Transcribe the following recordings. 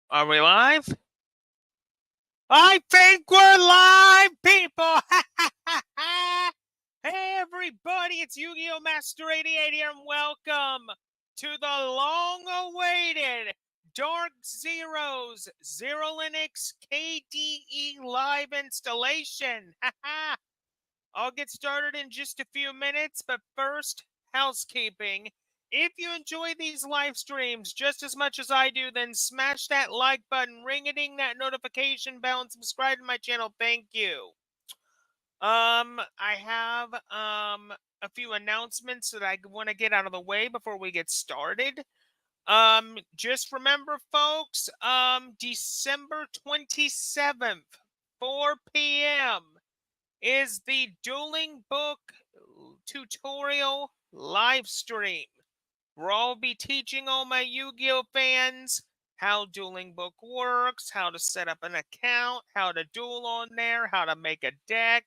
Are we live? I think we're live, people! Hey, everybody, it's Yu-Gi-Oh! Master 88 here, and welcome to the long-awaited Dark Zero's Xerolinux KDE live installation. I'll get started in just a few minutes, but first, housekeeping. If you enjoy these live streams just as much as I do, then smash that like button, ring-a-ding that notification bell, and subscribe to my channel. Thank you. I have a few announcements that I want to get out of the way before we get started. Just remember, folks, December 27th, 4 p.m. is the Dueling Book tutorial live stream. Where I'll be teaching all my Yu-Gi-Oh fans how Dueling Book works, how to set up an account, how to duel on there, how to make a deck.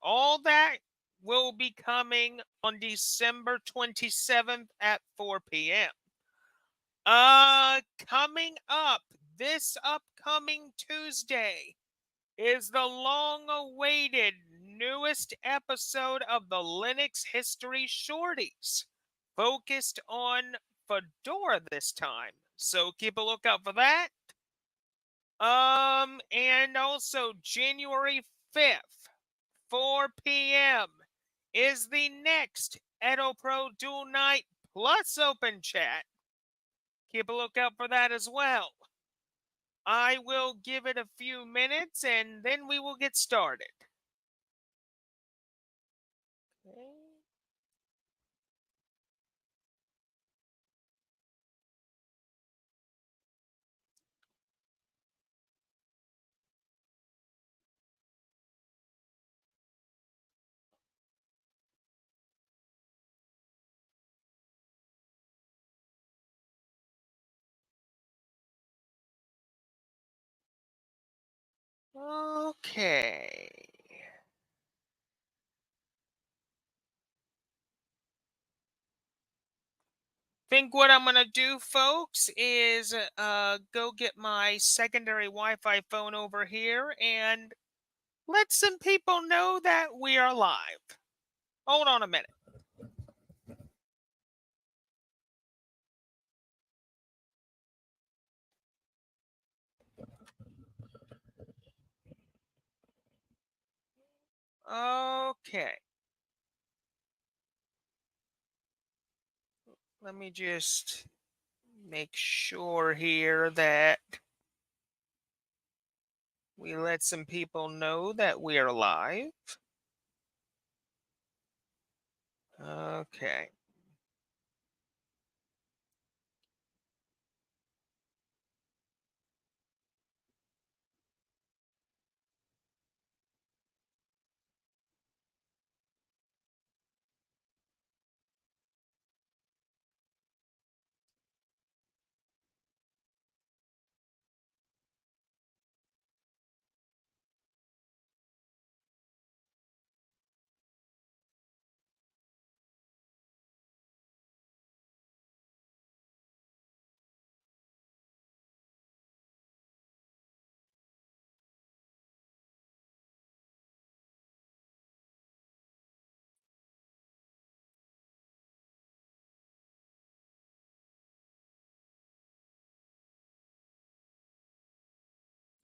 All that will be coming on December 27th at 4 p.m. Coming up this upcoming Tuesday is the long-awaited newest episode of the Linux History Shorties, focused on Fedora this time. So keep a lookout for that. And also January 5th, 4 p.m. is the next Edo Pro Dual Night Plus Open Chat. Keep a lookout for that as well. I will give it a few minutes and then we will get started. Okay. Okay. Think what I'm gonna do, folks, is go get my secondary Wi-Fi phone over here and let some people know that we are live. Hold on a minute. Okay. Let me just make sure here that we let some people know that we are live. Okay.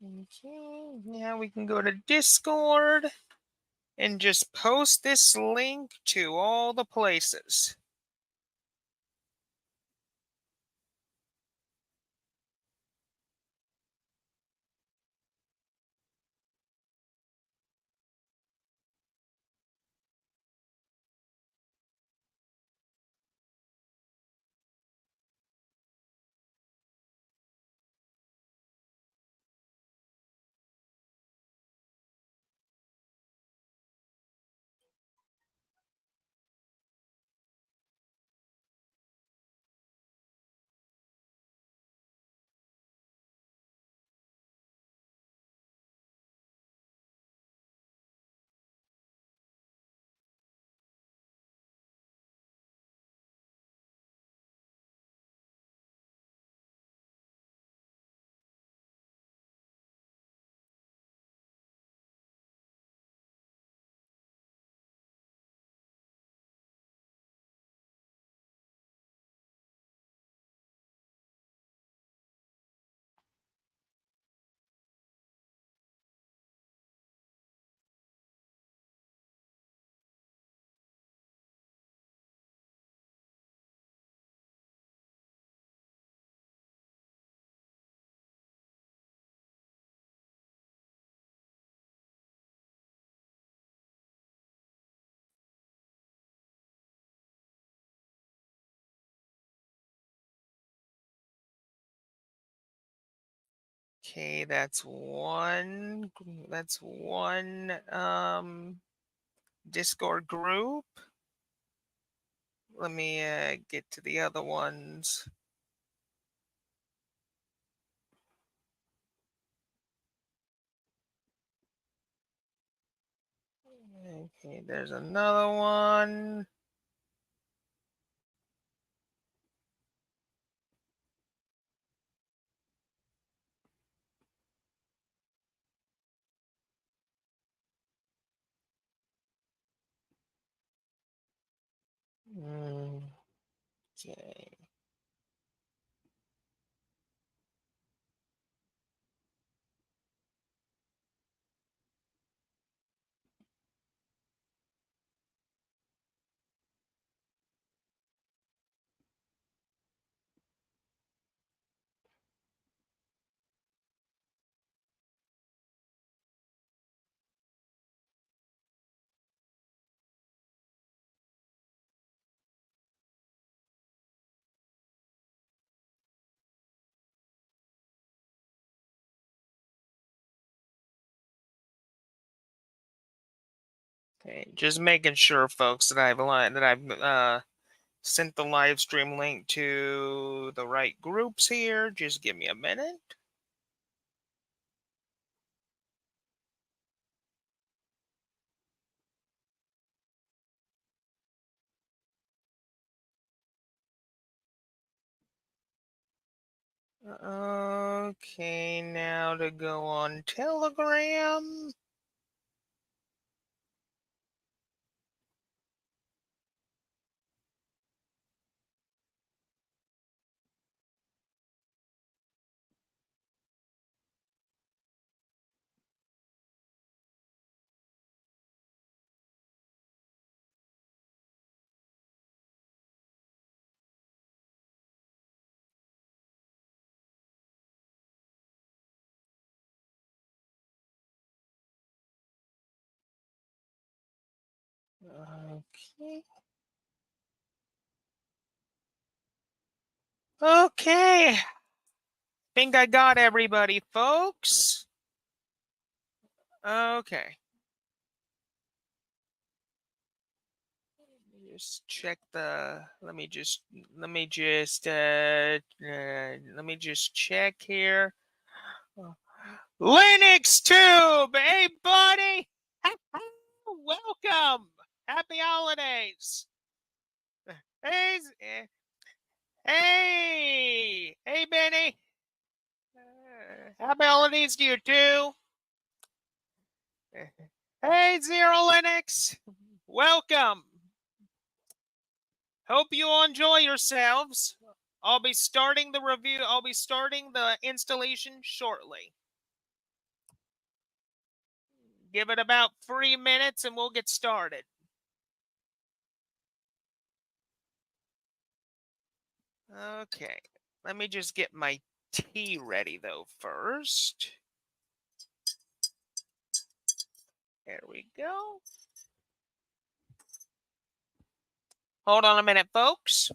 Okay. Now we can go to Discord and just post this link to all the places. Okay, that's one Discord group. Let me get to the other ones. Okay, there's another one. Okay. Okay, just making sure, folks, that I've sent the live stream link to the right groups here. Just give me a minute. Okay, now to go on Telegram. Okay. Okay. Think I got everybody, folks. Okay. Just check the. Let me just check here. Linux Tube, hey buddy. Welcome. Happy holidays. Hey, hey, Benny. Happy holidays to you too. Hey, Xerolinux. Welcome. Hope you all enjoy yourselves. I'll be starting the review. I'll be starting the installation shortly. Give it about 3 minutes and we'll get started. Okay. Let me just get my tea ready though first. There we go. Hold on a minute, folks.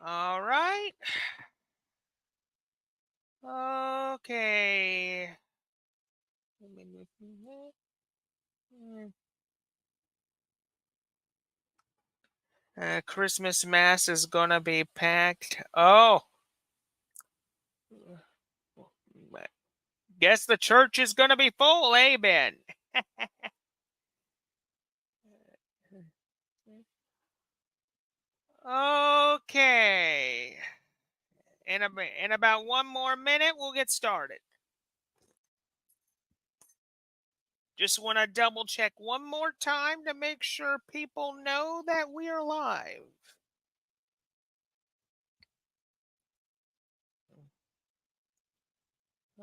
All right. Okay. Christmas Mass is gonna be packed. Oh. Guess the church is gonna be full, eh, Ben? Okay. In about one more minute, we'll get started. Just want to double check one more time to make sure people know that we are live.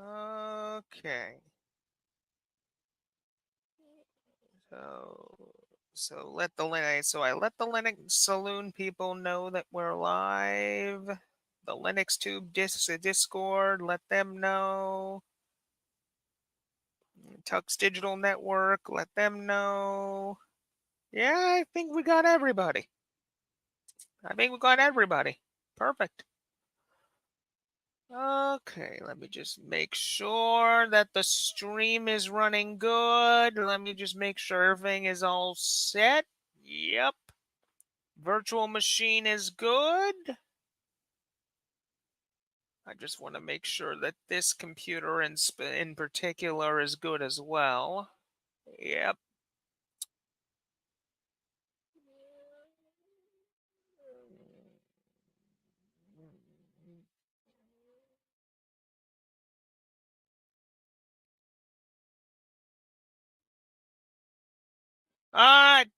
Okay. So let the I let the Linux Saloon people know that we're live. The Linux Tube Discord, let them know. Tux Digital Network, let them know. Yeah, I think we got everybody. Perfect. Okay, let me just make sure that the stream is running good. Let me just make sure everything is all set. Yep. Virtual machine is good. I just want to make sure that this computer in particular is good as well. Yep.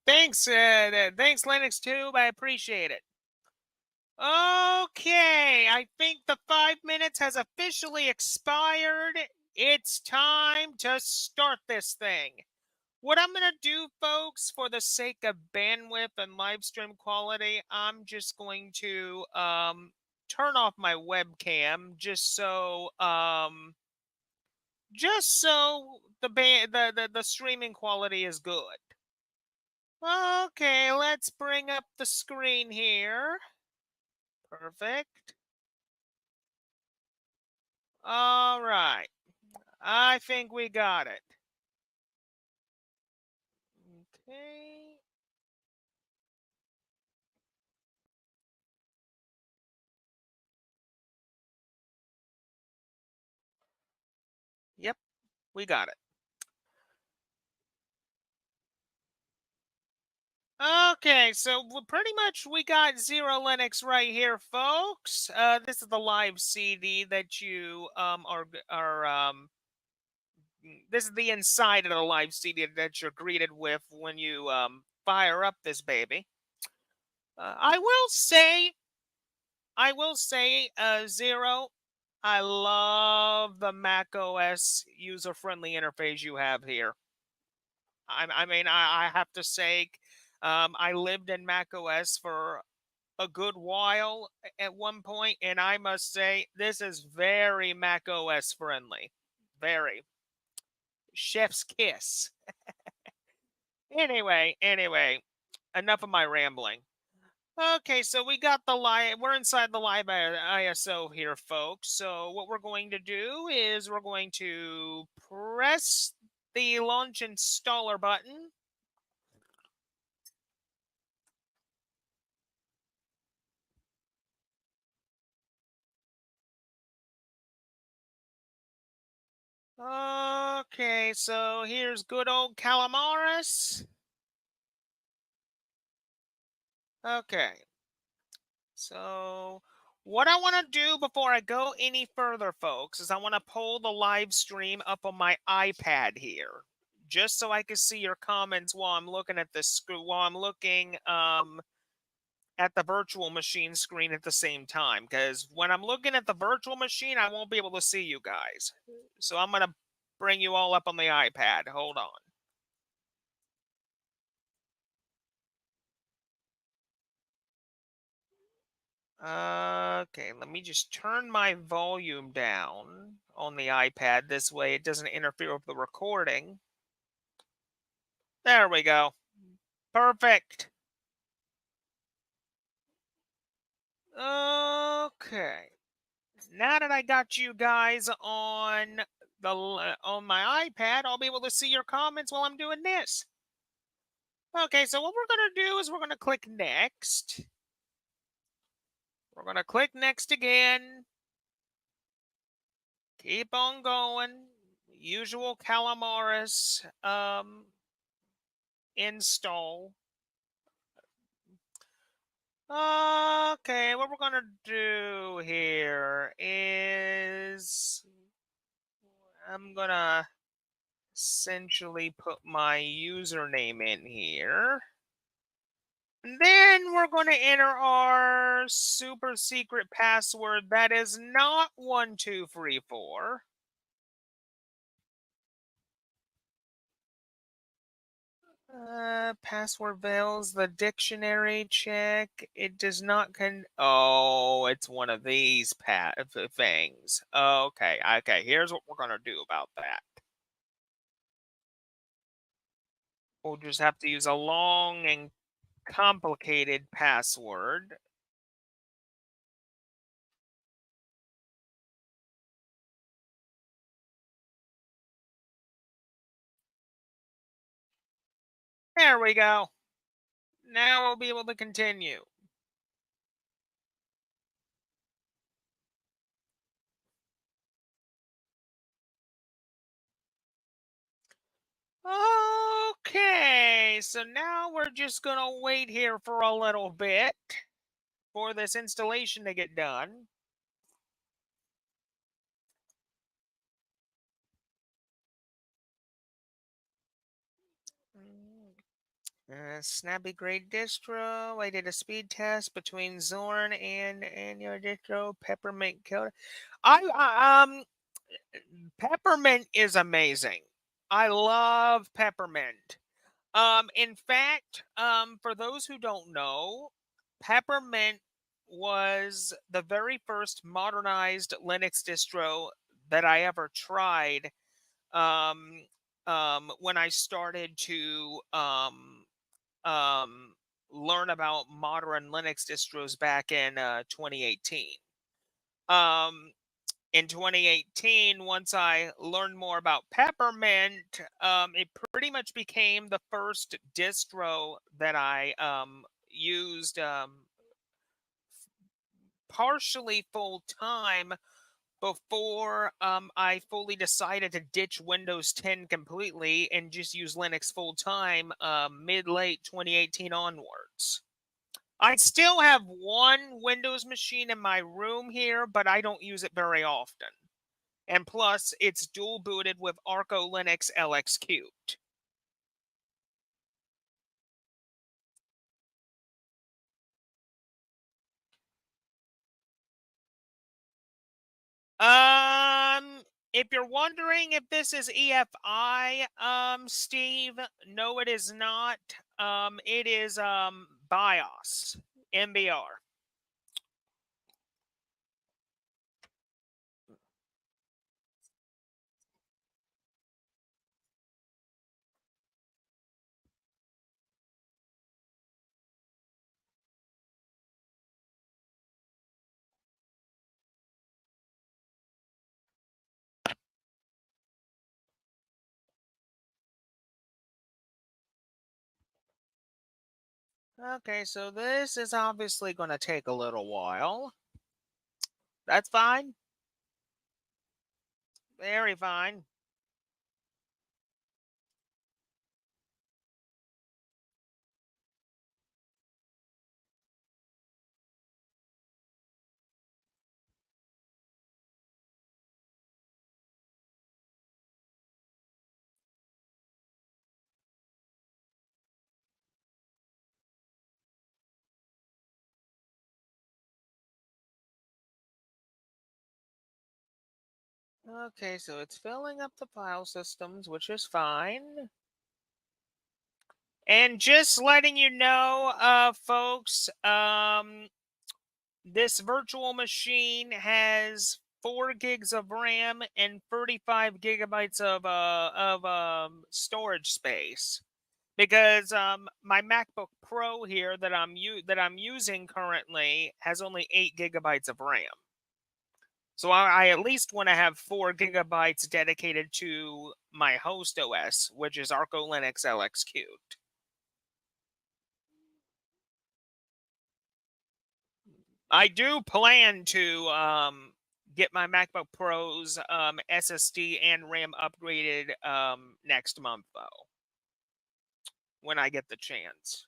Thanks, thanks Linux Tube. I appreciate it. Okay, I think the 5 minutes has officially expired. It's time to start this thing. What I'm going to do, folks, for the sake of bandwidth and live stream quality, I'm just going to turn off my webcam just so the streaming quality is good. Okay, let's bring up the screen here. Perfect. All right. I think we got it. Okay. Yep, we got it. Okay, so pretty much we got Xerolinux right here, folks. This is the live CD that you this is the inside of the live CD that you're greeted with when you fire up this baby. I will say, Zero, I love the Mac OS user-friendly interface you have here. I have to say, I lived in Mac OS for a good while at one point, and I must say, this is very Mac OS friendly. Very. Chef's kiss. Anyway, enough of my rambling. Okay, so we got the live, we're inside the live ISO here, folks. So what we're going to do is we're going to press the launch installer button. Okay, so here's good old Calamaris. Okay. So what I want to do before I go any further, folks, is I want to pull the live stream up on my iPad here, just so I can see your comments while I'm looking at this, while I'm looking at the virtual machine screen at the same time. Because when I'm looking at the virtual machine, I won't be able to see you guys. So I'm going to bring you all up on the iPad. Hold on. Okay, let me just turn my volume down on the iPad. This way it doesn't interfere with the recording. There we go. Perfect. Okay. Now that I got you guys on my iPad, I'll be able to see your comments while I'm doing this. Okay, so what we're going to do is we're going to click next. We're going to click next again. Keep on going. Usual Calamaris install. Okay, what we're going to do here is I'm going to essentially put my username in here. And then we're going to enter our super secret password that is not 1234. Password fails the dictionary check. It does not oh, it's one of these things. Okay, here's what we're going to do about that. We'll just have to use a long and complicated password. There we go. Now we'll be able to continue. Okay, so now we're just going to wait here for a little bit for this installation to get done. Snappy Great Distro. I did a speed test between Zorn and your distro. Peppermint killed. Peppermint is amazing. I love peppermint. In fact, for those who don't know, peppermint was the very first modernized Linux distro that I ever tried. Um, when I started to um, learn about modern Linux distros back in 2018. Um, in 2018, once I learned more about Peppermint, it pretty much became the first distro that I used partially full time before I fully decided to ditch Windows 10 completely and just use Linux full time mid-late 2018 onwards. I still have one Windows machine in my room here, but I don't use it very often. And plus, it's dual booted with Arco Linux LXQt. If you're wondering if this is EFI, Steve, no, it is not. It is BIOS, MBR. Okay, so this is obviously going to take a little while. That's fine. Very fine. Okay, so it's filling up the file systems, which is fine. And just letting you know, folks, this virtual machine has 4 gigs of RAM and 35 gigabytes of storage space. Because my MacBook Pro here that I'm using currently has only 8 gigabytes of RAM. So I at least want to have 4 gigabytes dedicated to my host OS, which is Arco Linux LXQt. I do plan to get my MacBook Pro's SSD and RAM upgraded next month, though, when I get the chance.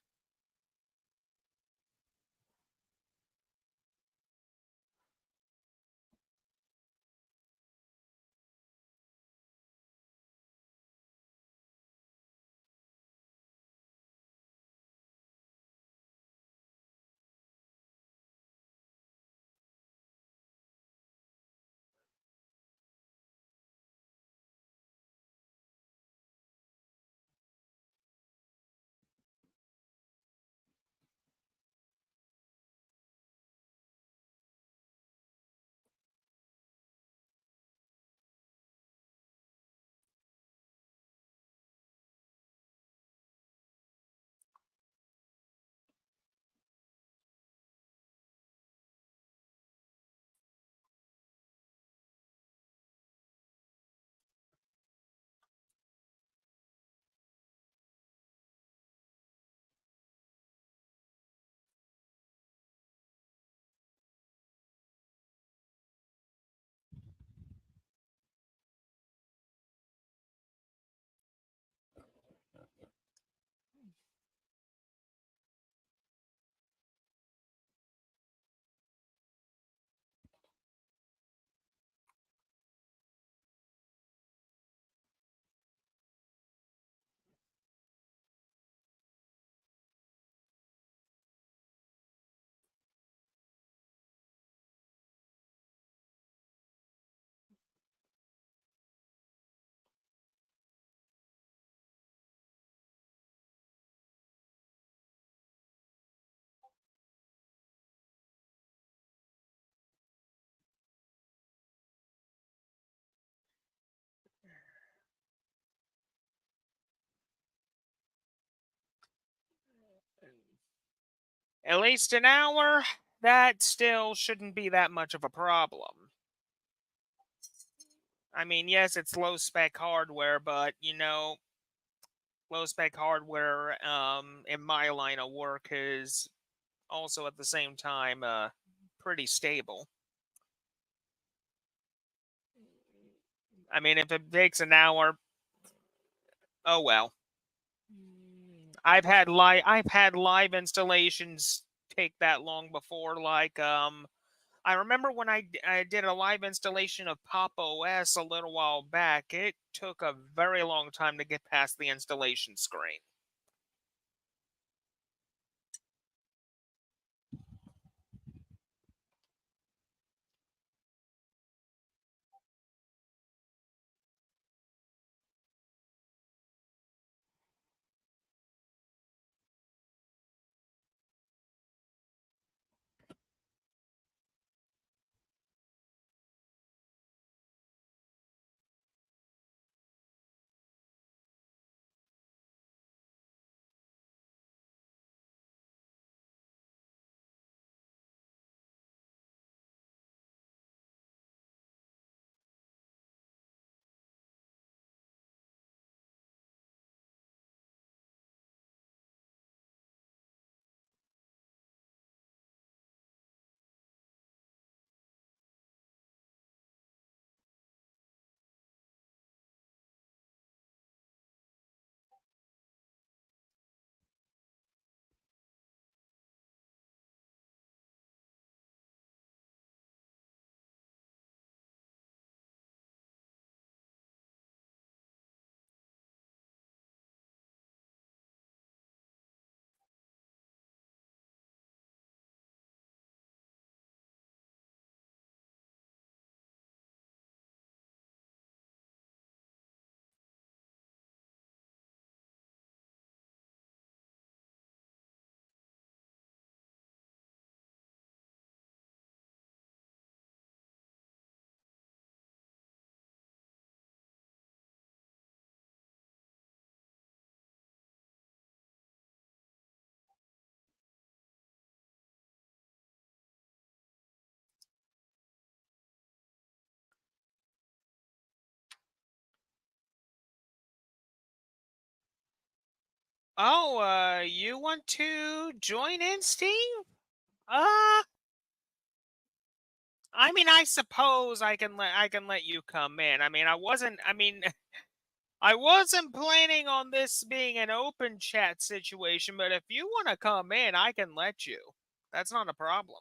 At least an hour, that still shouldn't be that much of a problem. I mean, yes, it's low spec hardware, but low spec hardware in my line of work is also at the same time pretty stable. I mean, if it takes an hour, oh well. I've had live installations take that long before. Like I remember when I did a live installation of Pop OS a little while back. It took a very long time to get past the installation screen. Oh, you want to join in, Steve? Uh, I mean, I suppose I can let you come in. I mean, I wasn't planning on this being an open chat situation, but if you want to come in, I can let you. That's not a problem.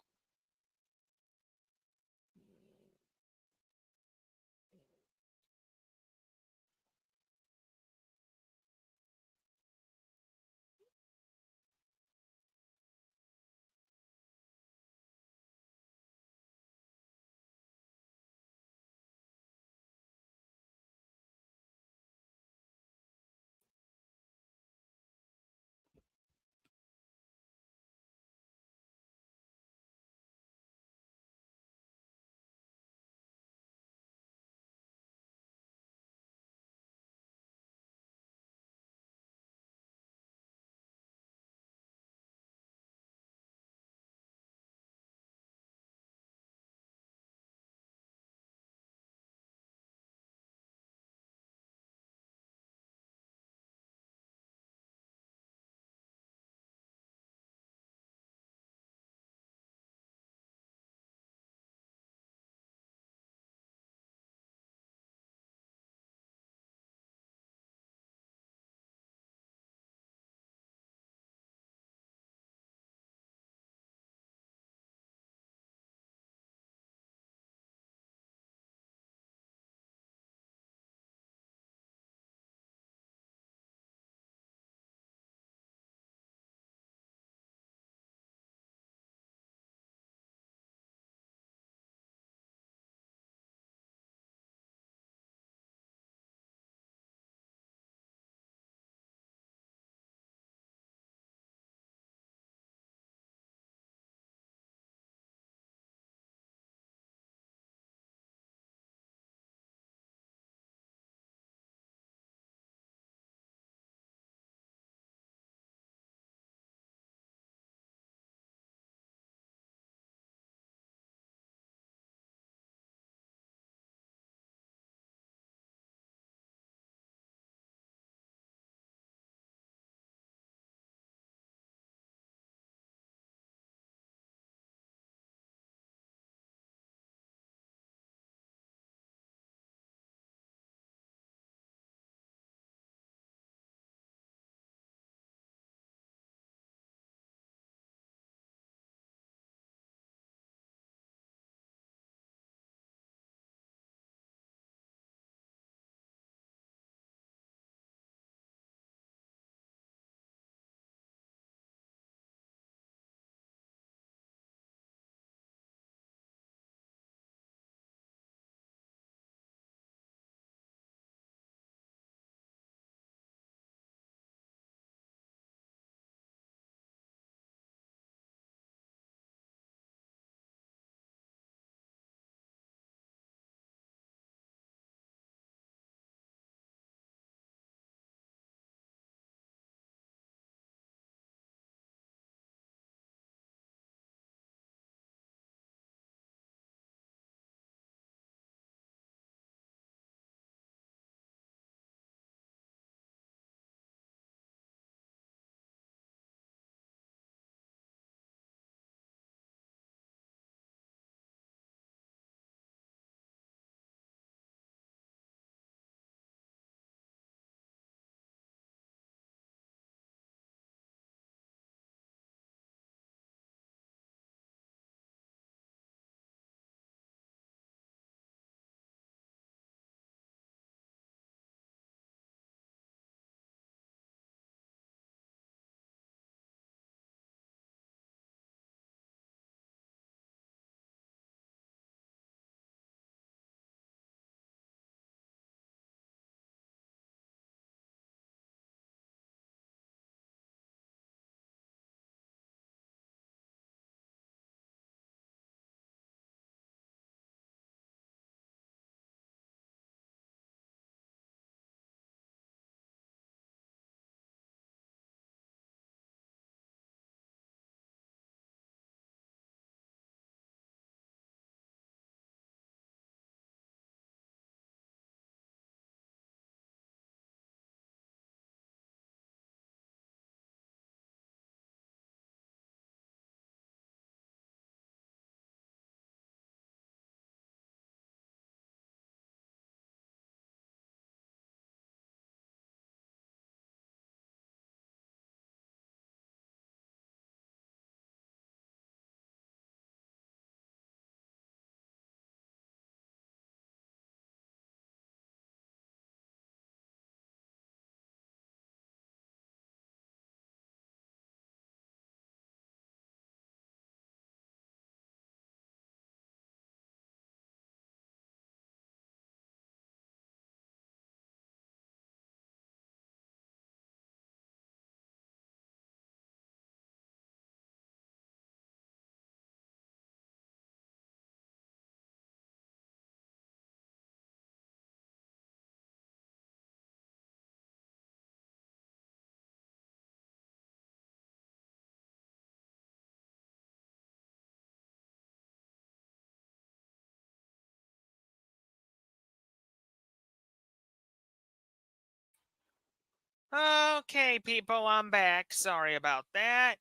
Okay, people, I'm back. Sorry about that.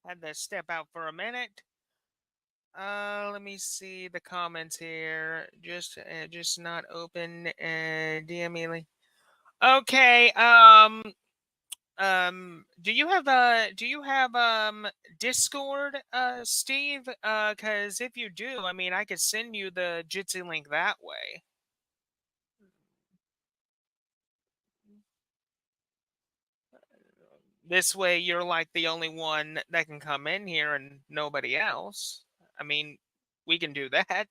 Had to step out for a minute. Let me see the comments here. Just not open. DM. Okay. Do you have Discord, Steve? Cause if you do, I mean, I could send you the Jitsi link that way. This way, you're like the only one that can come in here and nobody else. I mean, we can do that.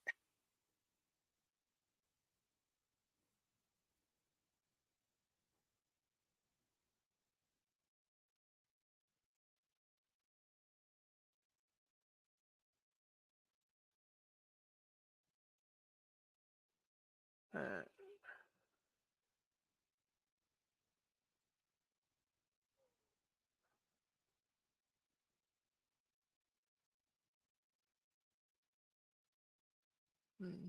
Uh, hmm.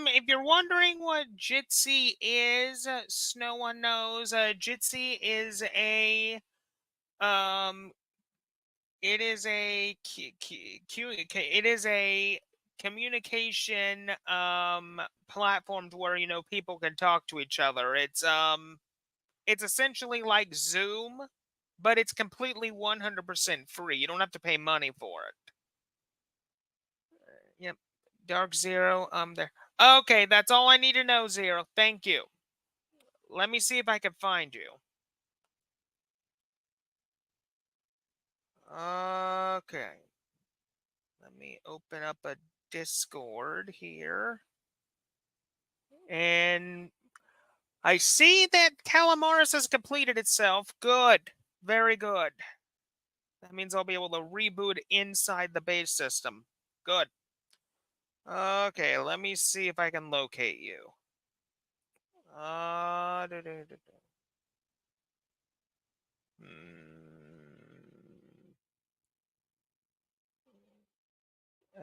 If you're wondering what Jitsi is, no one knows. Jitsi is a um, it is a it is a communication platform where people can talk to each other. It's essentially like Zoom, but it's completely 100% free. You don't have to pay money for it. Yep. Dark Zero, there. Okay, that's all I need to know, Zero. Thank you. Let me see if I can find you. Okay. Let me open up a Discord here. And I see that Calamaris has completed itself. Good. Very good. That means I'll be able to reboot inside the base system. Good. Okay, let me see if I can locate you. Uh, do, do, do, do. Hmm.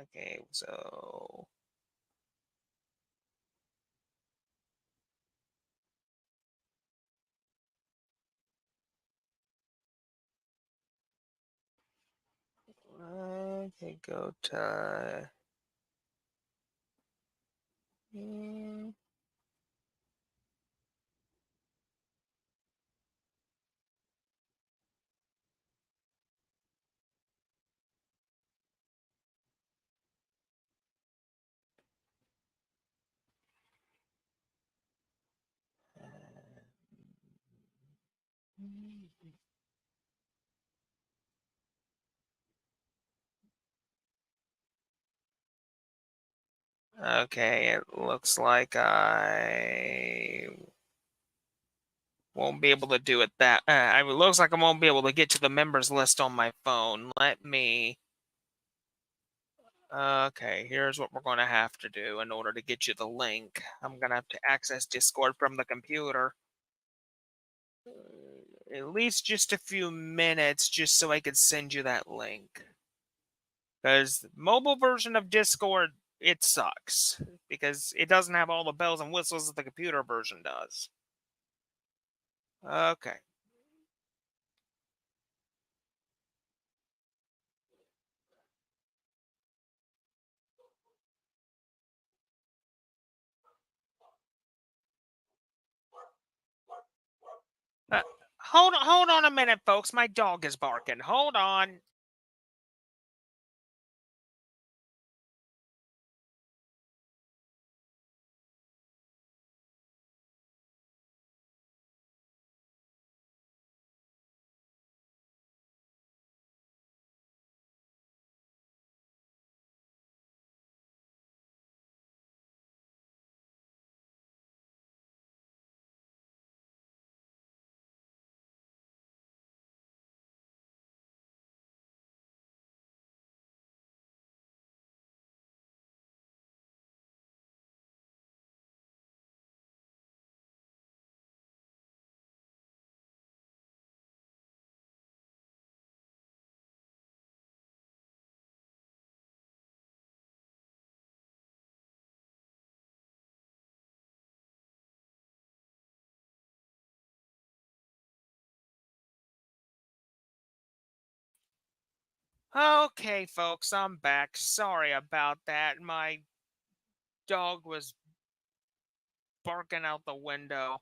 Okay, so okay, go to. Hmm, Okay, it looks like I won't be able to do it that. It looks like I won't be able to get to the members list on my phone. Let me. Okay, here's what we're going to have to do in order to get you the link. I'm going to have to access Discord from the computer. At least just a few minutes just so I could send you that link. Because the mobile version of Discord, it sucks. Because it doesn't have all the bells and whistles that the computer version does. Okay. Uh, hold on a minute, folks. My dog is barking. Hold on. Okay, folks, I'm back. Sorry about that. My dog was barking out the window.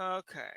Okay.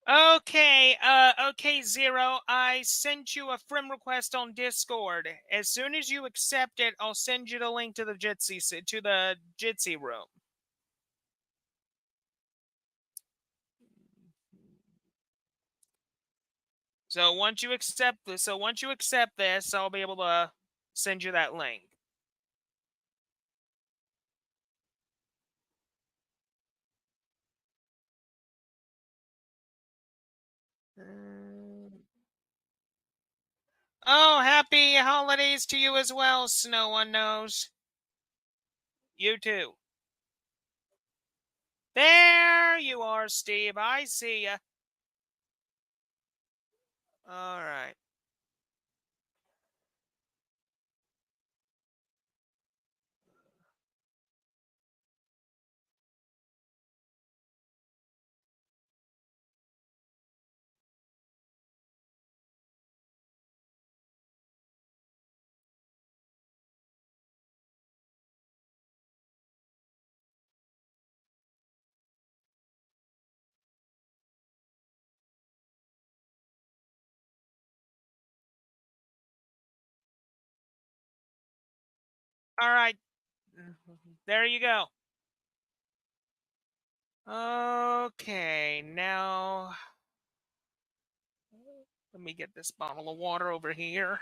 Okay, Zero. I sent you a friend request on Discord. As soon as you accept it, I'll send you the link to the Jitsi room. So once you accept this, I'll be able to send you that link. Oh, happy holidays to you as well, Snow One Knows. You too. There you are, Steve. I see ya. All right. All right. There you go. Okay, now let me get this bottle of water over here.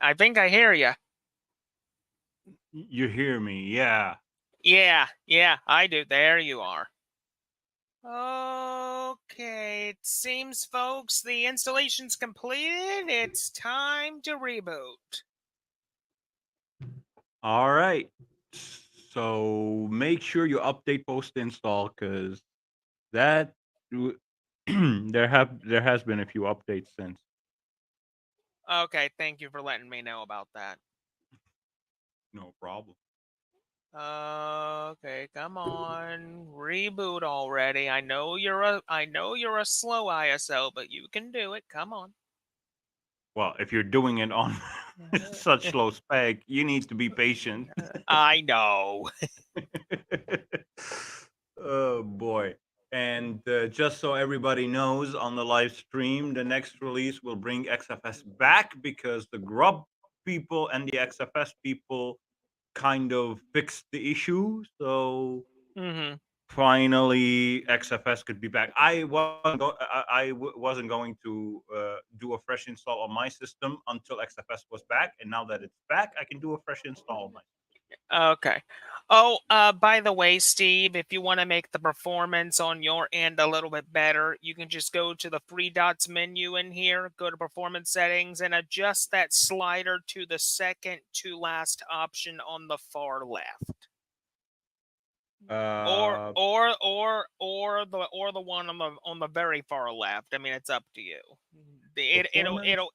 I think I hear you. You hear me? Yeah. Yeah, I do. There you are. Okay, it seems, folks, the installation's completed. It's time to reboot. All right. So make sure you update post install because that there has been a few updates since. Okay, thank you for letting me know about that. No problem. Okay, come on, reboot already. I know you're a slow ISO, but you can do it. Come on. Well, if you're doing it on such slow spec, you need to be patient. I know. Oh boy. And just so everybody knows on the live stream, the next release will bring XFS back because the Grub people and the XFS people kind of fixed the issue. So Mhm. finally XFS could be back. Wasn't going to do a fresh install on my system until XFS was back, and now that it's back, I can do a fresh install on my. Okay. Oh, by the way, Steve, if you want to make the performance on your end a little bit better, you can just go to the three dots menu in here, go to performance settings, and adjust that slider to the second to last option on the far left. Or Uh, or or or the one on the very far left. I mean, it's up to you. Performance.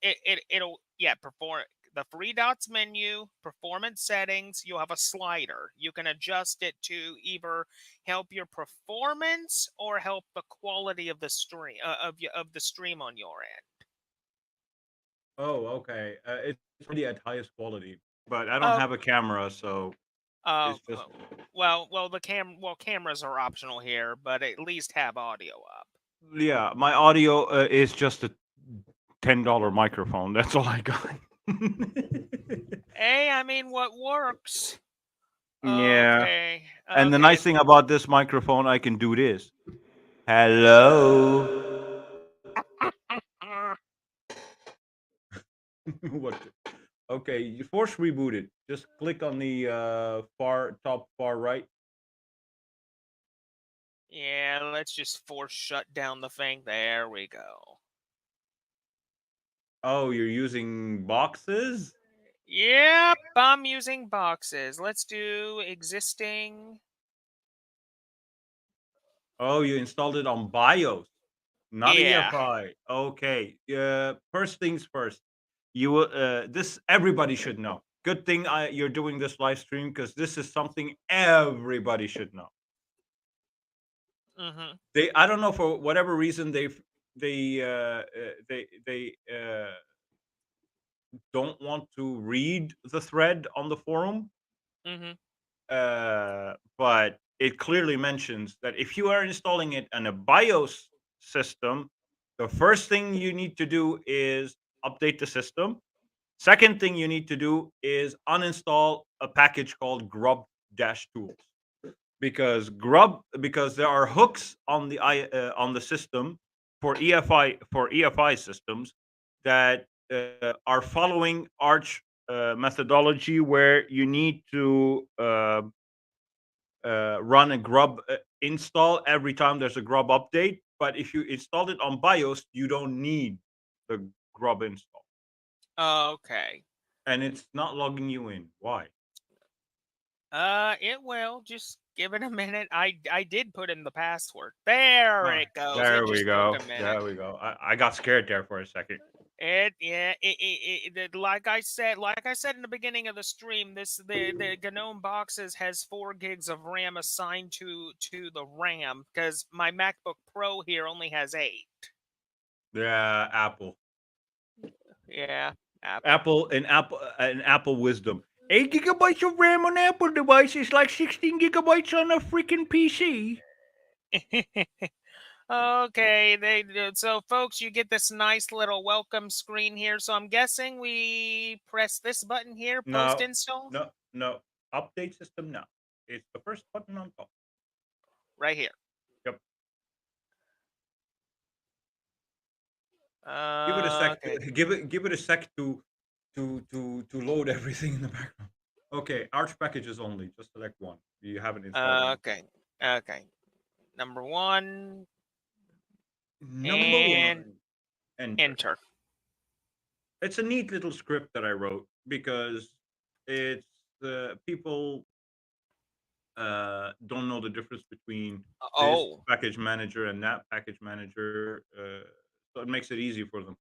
It'll yeah, perform the three dots menu, performance settings. You have a slider. You can adjust it to either help your performance or help the quality of the stream of the stream on your end. Oh, okay. It's already at highest quality, but I don't Oh, have a camera, so oh, it's just. cameras are optional here, but at least have audio up. Yeah, my audio is just a $10 microphone. That's all I got. Hey, I mean, what works? Yeah. Okay. And the Okay. nice thing about this microphone, I can do this. Hello. What? Okay, you force reboot it. Just click on the far top, far right. Yeah, let's just force shut down the thing. There we go. Oh, you're using boxes? Yep, I'm using boxes. Let's do existing. Oh, you installed it on BIOS, not Yeah. EFI. Okay. First things first. You will. This everybody should know. Good thing you're doing this live stream because this is something everybody should know. Mhm. I don't know, for whatever reason they don't want to read the thread on the forum, Mhm. but it clearly mentions that if you are installing it on a BIOS system, the first thing you need to do is update the system. Second thing you need to do is uninstall a package called grub-tools, because there are hooks on the system for EFI systems that are following Arch methodology, where you need to run a grub install every time there's a grub update. But if you install it on BIOS, you don't need the grub install, Okay. and it's not logging you in. Why? It will. Just give it a minute. I did put in the password. There Ah, it goes. It there we just took go. a minute. There we go. I got scared there for a second. Like I said in the beginning of the stream, the GNOME boxes has 4 gigs of RAM assigned to the RAM because my MacBook Pro here only has 8. Yeah, Apple. Yeah, Apple. Apple wisdom. 8 gigabytes of RAM on Apple device is like 16 gigabytes on a freaking PC. Okay, so folks, you get this nice little welcome screen here. So I'm guessing we press this button here, post No, install, no. Update system now. It's the first button on top. right here. Yep. Give it a sec. Okay. Give it a sec to load everything in the background. Okay, Arch packages only. Just select one. You haven't installed any. Okay. Okay. Number 1 Number and one. Enter. enter. It's a neat little script that I wrote because it's people don't know the difference between this Oh. package manager and that package manager, so it makes it easy for them.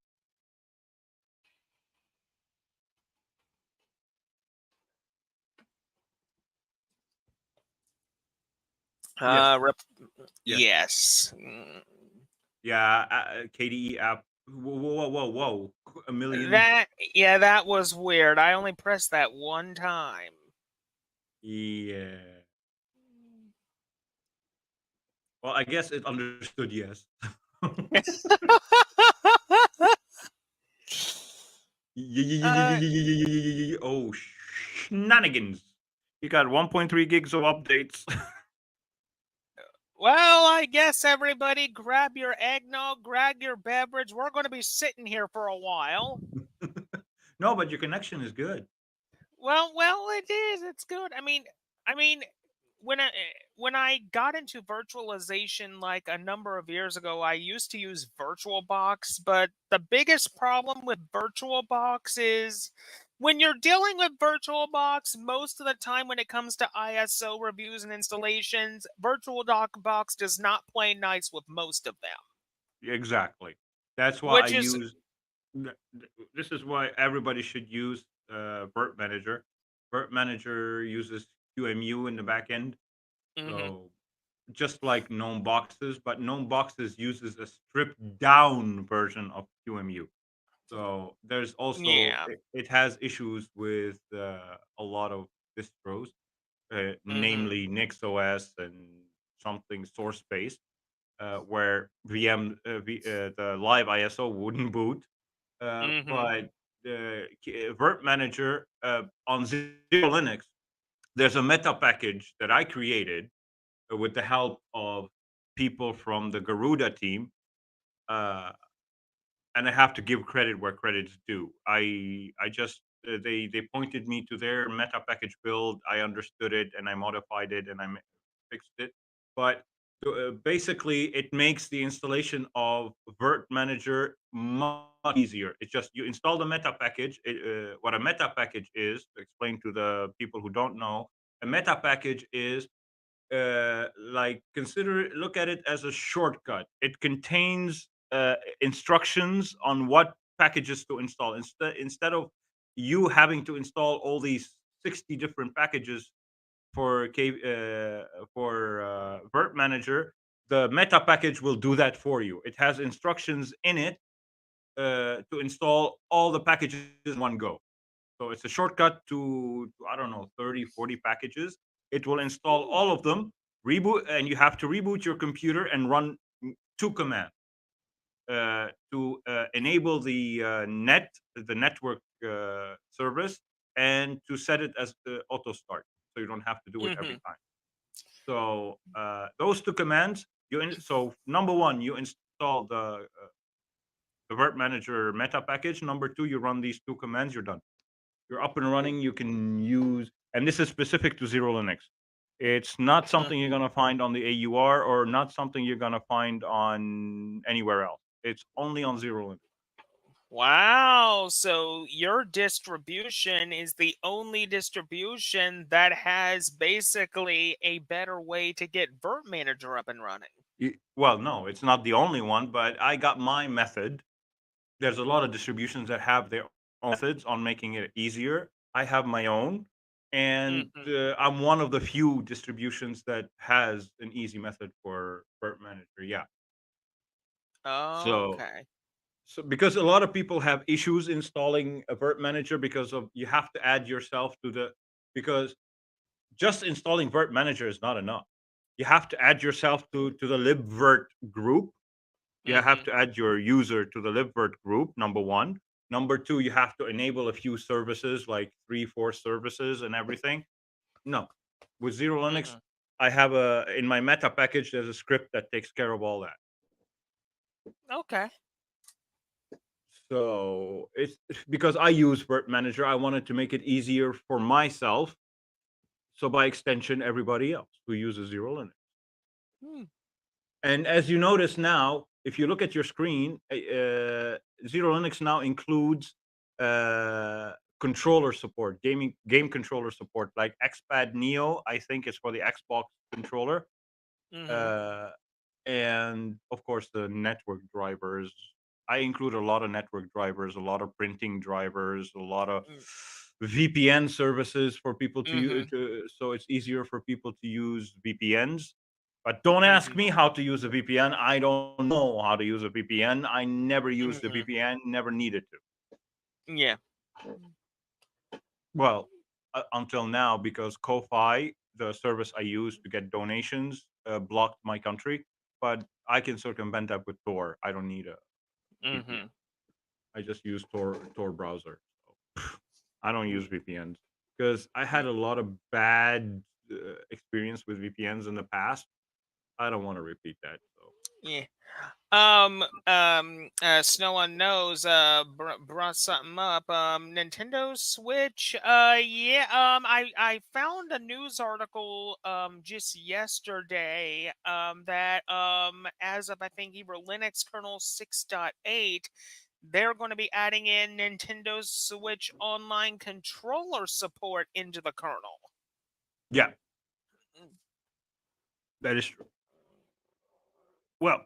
Yes, Rep- yes, yes. yeah. KDE app. Whoa! A million. That was weird. I only pressed that one time. Yeah. Well, I guess it understood yes. uh, Oh, shenanigans! You got 1.3 gigs of updates. well, I guess everybody grab your eggnog, grab your beverage. We're going to be sitting here for a while. No, but your connection is good. Well, it is. It's good. I mean, when I got into virtualization like a number of years ago, I used to use VirtualBox, but the biggest problem with VirtualBox is when you're dealing with VirtualBox, most of the time when it comes to ISO reviews and installations, VirtualBox does not play nice with most of them, Exactly. That's why I which is use. This is why everybody should use Vert Manager. Vert Manager uses QMU in the back end, mhm. so just like GNOME Boxes, but GNOME Boxes uses a stripped down version of QMU. So there's also Yeah. it has issues with a lot of distros, Mhm. namely NixOS and something source based, where the live ISO wouldn't boot. Mhm. But the Vert Manager on Xerolinux there's a meta package that I created with the help of people from the Garuda team. Uh, and I have to give credit where credit's due. I just they pointed me to their meta package build. I understood it and I modified it and fixed it. But basically, it makes the installation of Vert Manager much easier. It's just you install the meta package. What a meta package is, to explain to the people who don't know, a meta package is like look at it as a shortcut. It contains instructions on what packages to install instead of you having to install all these 60 different packages for Vert Manager. The meta package will do that for you. It has instructions in it to install all the packages in one go. So it's a shortcut to I don't know, 30, 40 packages. It will install Ooh. all of them, reboot, and you have to reboot your computer and run two commands to enable the network service, and to set it as auto start, so you don't have to do it every Mm-hmm. time. So those two commands, so number one, you install the Vert Manager meta package. Number two, you run these two commands. You're done. You're up and running. You can use, and this is specific to Xerolinux. It's not something you're gonna find on the AUR, or not something you're gonna find on anywhere else. It's only on Xerolinux. Wow. So your distribution is the only distribution that has basically a better way to get Vert Manager up and running. Well, no, it's not the only one, but I got my method. There's a lot of distributions that have their own methods on making it easier. I have my own, and Mm-hmm. I'm one of the few distributions that has an easy method for Vert Manager. Yeah. So Okay. because a lot of people have issues installing a Vert Manager because of you have to add yourself to the because just installing Vert Manager is not enough. You have to add yourself to the libvirt group. You have Mm-hmm. to add your user to the libvirt group. Number one. Number two, you have to enable a few services like 3, 4 services and everything. No, with Zero Linux, Mm-hmm. I have a in my meta package. There's a script that takes care of all that. Okay. So it's because I use Vert Manager, I wanted to make it easier for myself. So by extension, everybody else who uses Zero Linux. Hmm. And as you notice now, if you look at your screen, Zero Linux now includes uh, controller support, game controller support, like XPad Neo. I think is for the Xbox controller, Mm-hmm. uh, and of course the network drivers. I include a lot of network drivers, a lot of printing drivers, a lot of VPN services for people to Mm-hmm. use, so it's easier for people to use VPNs. But don't ask Mm-hmm. me how to use a VPN. I don't know how to use a VPN. I never used a Mm-hmm. VPN, never needed to. Yeah. Well, until now, because Ko-fi, the service I use to get donations, blocked my country. But I can circumvent that with Tor. I don't need a VPN. Mm-hmm. I just use Tor browser. So I don't use VPNs because I had a lot of bad experience with VPNs in the past. I don't want to repeat that. So Yeah. Snow on Nose brought something up. Nintendo Switch. Yeah. I found a news article just yesterday that as of I think either Linux kernel 6.8, they're going to be adding in Nintendo Switch online controller support into the kernel. yeah, that is true. Well,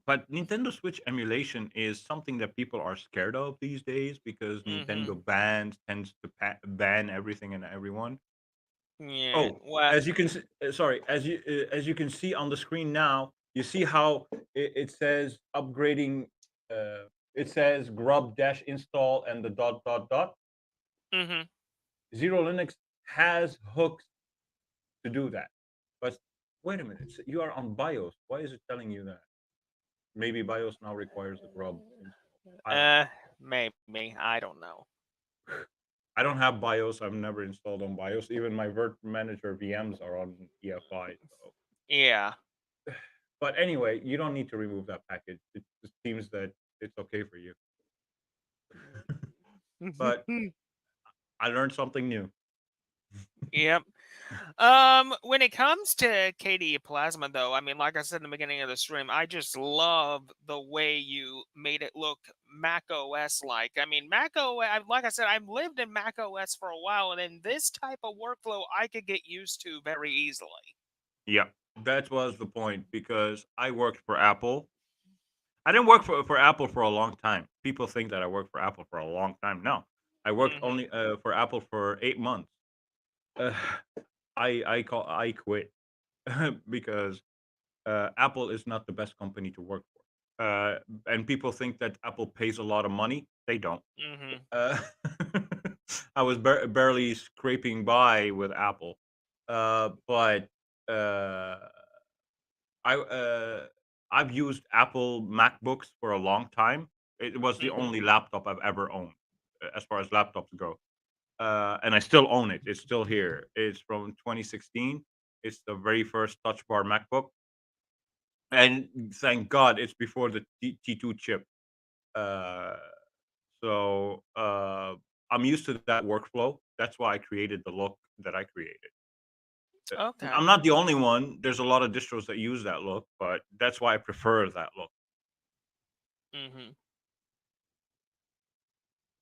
but Nintendo Switch emulation is something that people are scared of these days because Mm-hmm. Nintendo tends to ban everything and everyone. Yeah. Oh, Well. as you can see, sorry, as you can see on the screen now, you see how it says upgrading. It says grub dash install and the dot dot dot. Mm-hmm. Zero Linux has hooks to do that, but wait a minute, you are on BIOS. Why is it telling you that? Maybe BIOS now requires a grub install. I don't know. Maybe I don't know. I don't have BIOS. I've never installed on BIOS. Even my Virt Manager VMs are on EFI. So, Yeah. but anyway, you don't need to remove that package. It just seems that it's okay for you. But I learned something new. Yep. When it comes to KDE Plasma, though, I mean, like I said in the beginning of the stream, I just love the way you made it look Mac OS like. I mean, Mac OS, like I said, I've lived in Mac OS for a while, and in this type of workflow, I could get used to very easily. Yeah, that was the point because I worked for Apple. I didn't work for Apple for a long time. People think that I worked for Apple for a long time. No, I worked Hmm. only for Apple for 8 months. Uh, I quit because Apple is not the best company to work for. And people think that Apple pays a lot of money. They don't. Hmm. Uh, I was barely scraping by with Apple, but uh, I I've used Apple MacBooks for a long time. It was the Hmm. only laptop I've ever owned, as far as laptops go, and I still own it. It's still here. It's from 2016. It's the very first Touch Bar MacBook, and thank God it's before the T2 chip. Uh, so I'm used to that workflow. That's why I created the look that I created. I'm Okay. not the only one. There's a lot of distros that use that look, but that's why I prefer that look. Hmm.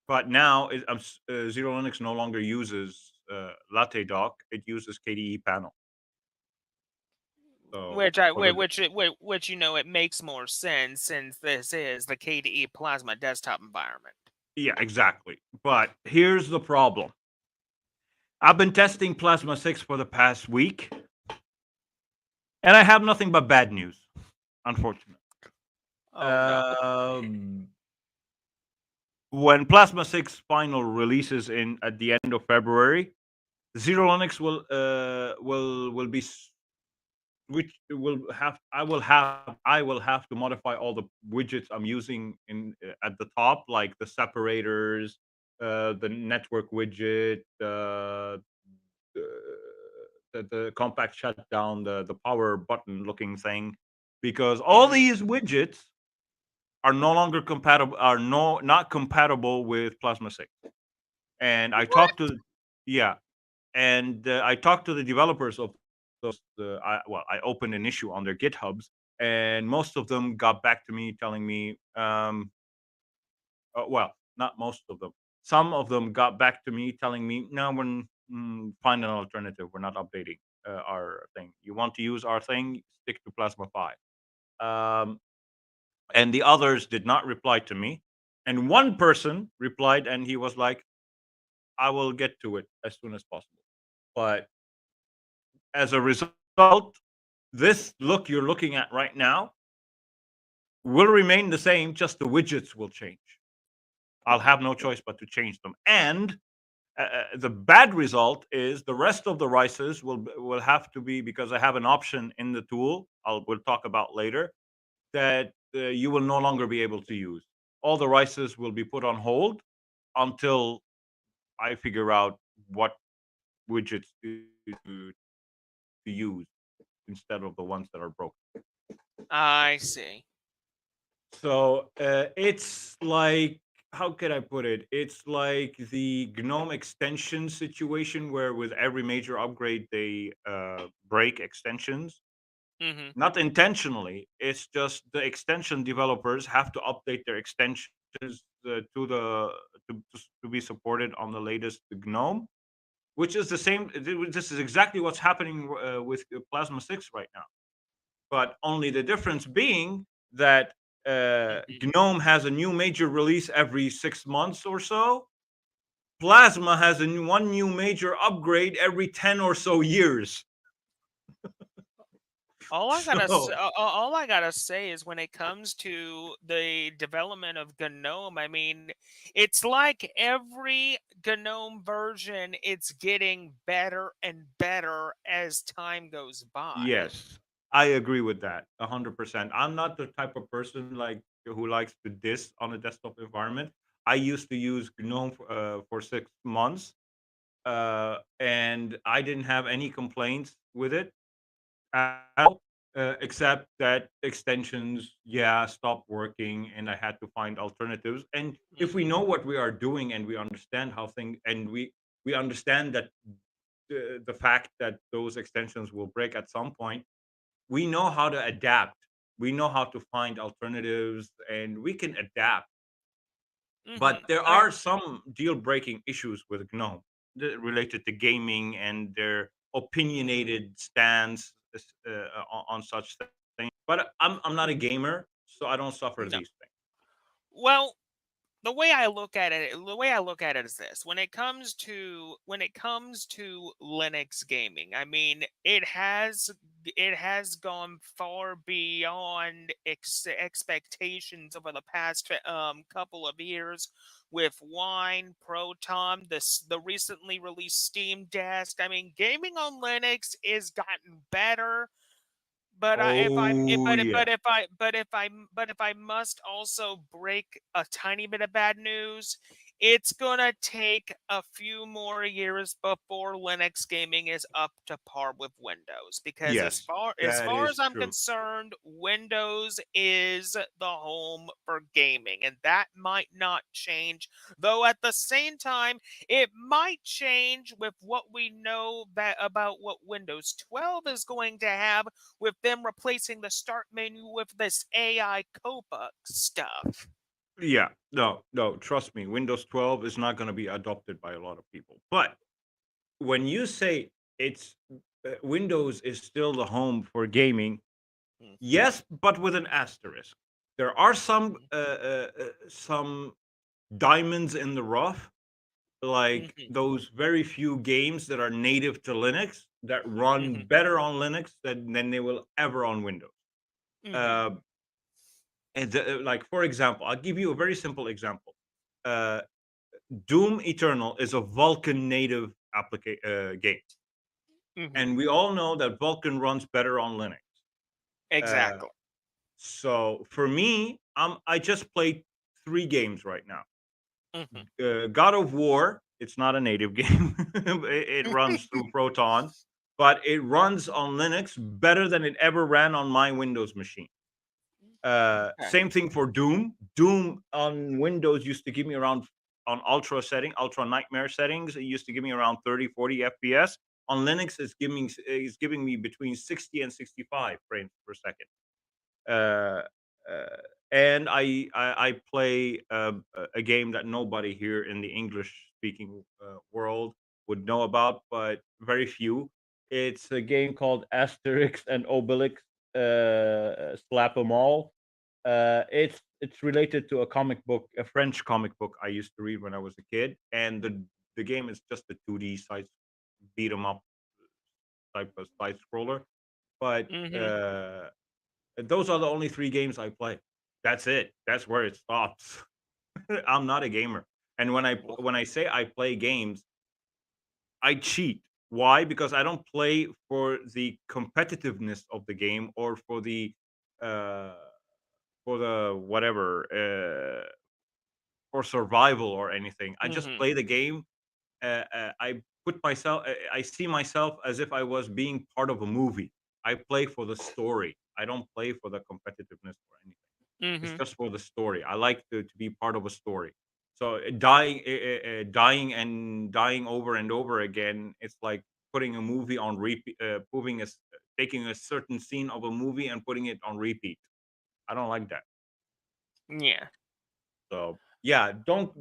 But now Zero Linux no longer uses Latte Dock. It uses KDE panel. So Which I for the which it makes more sense since this is the KDE Plasma desktop environment. yeah, exactly. But here's the problem. I've been testing Plasma 6 for the past week, and I have nothing but bad news, unfortunately. Oh no. Um, when Plasma 6 final releases in at the end of February, Zero Linux will be which will have I will have to modify all the widgets I'm using in at the top, like the separators, the network widget, the, the compact shutdown, the power button looking thing, because all Hmm. these widgets are no longer compatible are no not compatible with Plasma 6. And I What? talked to yeah, and I talked to the developers of those. I opened an issue on their GitHubs, and most of them got back to me telling me, well, not most of them. Some of them got back to me telling me, no, find an alternative. We're not updating our thing. You want to use our thing? Stick to Plasma 5. Um, and the others did not reply to me. And one person replied, and he was like, I will get to it as soon as possible. But as a result, this look you're looking at right now will remain the same, just the widgets will change. I'll have no choice but to change them. And the bad result is the rest of the rices will have to be, because I have an option in the tool we'll talk about later, that you will no longer be able to use. All the rices will be put on hold until I figure out what widgets to use instead of the ones that are broken. I see. So it's like, how can I put it? It's like the GNOME extension situation where with every major upgrade they break extensions. Hmm. Not intentionally. It's just the extension developers have to update their extensions to be supported on the latest GNOME, which is the same. This is exactly what's happening with Plasma 6 right now. But only the difference being that Hmm. GNOME has a new major release every 6 months or so. Plasma has one new major upgrade every 10 or so years. So, All I gotta say is when it comes to the development of GNOME, I mean, it's like every GNOME version, it's getting better and better as time goes by. yes, I agree with that 100%. I'm not the type of person like who likes to diss on a desktop environment. I used to use GNOME for 6 months, and I didn't have any complaints with it at all, except that extensions, yeah, stopped working, and I had to find alternatives. And if we Hmm. know what we are doing and we understand how things, and we understand that the fact that those extensions will break at some point, we know how to adapt. We know how to find alternatives, and we can adapt. Hmm. But there I are some deal breaking issues with GNOME related to gaming and their mhm. opinionated stance on such things. But I'm not a Mhm. gamer, so I don't suffer No. these things. Well, the way I look at it is this: when it comes to Linux gaming, I mean, it has gone far beyond expectations over the past couple of years with Wine, Proton, the recently released Steam Desk. I mean, gaming on Linux is gotten better. But I if I if Oh but if yeah, but if I but if I but if I must also break a tiny bit of bad news, it's gonna take a few more years before Linux gaming is up to par with Windows. Because as yes, far as that far is as I'm true. concerned, Windows is the home for gaming, and that might not change. Though at the same time, it might change with what we know about what Windows 12 is going to have, with them replacing the start menu with this AI Copa stuff. Yeah, no, no, trust me, Windows 12 is not going to be adopted by a lot of people. But when you say it's Windows is still the home for gaming, Mhm, yes, but with an asterisk. There are mhm, some diamonds in the rough, like mhm, those very few games that are native to Linux that run mhm, better on Linux than they will ever on Windows. mhm, Uh, like for example, I'll give you a very simple example. Uh, Doom Eternal is a Vulkan native game, mhm. and we all know that Vulkan runs better on Linux. Uh, Exactly. so for me, I just played 3 games right now. Mhm. God of War, it's not a native game. It runs through Proton, but it runs on Linux better than it ever ran on my Windows machine. Okay. Same thing for Doom. Doom on Windows used to give me around on ultra nightmare settings. It used to give me around 30, 40 FPS. On Linux, it's giving me between 60 and 65 frames per second. uh, uh, and I play a game that nobody here in the English speaking world would know about, but very few. It's a game called Asterix and Obelix Slap 'em All. It's related to a comic book, a French comic book I used to read when I was a kid, and the game is just a 2D side beat 'em up type of side scroller. But Mhm. those are the only 3 games I play. That's it. That's where it stops. I'm not a gamer. And Well, when I say I play games, I cheat. Why? Because I don't play for the competitiveness of the game or uh for the whatever for survival or anything. I just mhm. play the game. I see myself as if I was being part of a movie. I play for the story. I don't play for the competitiveness or anything. It's Mhm. just for the story. I like to be part of a story. So dying over and over again. It's like putting a movie on repeat, taking a certain scene of a movie and putting it on repeat. I don't like that. Yeah. So yeah, don't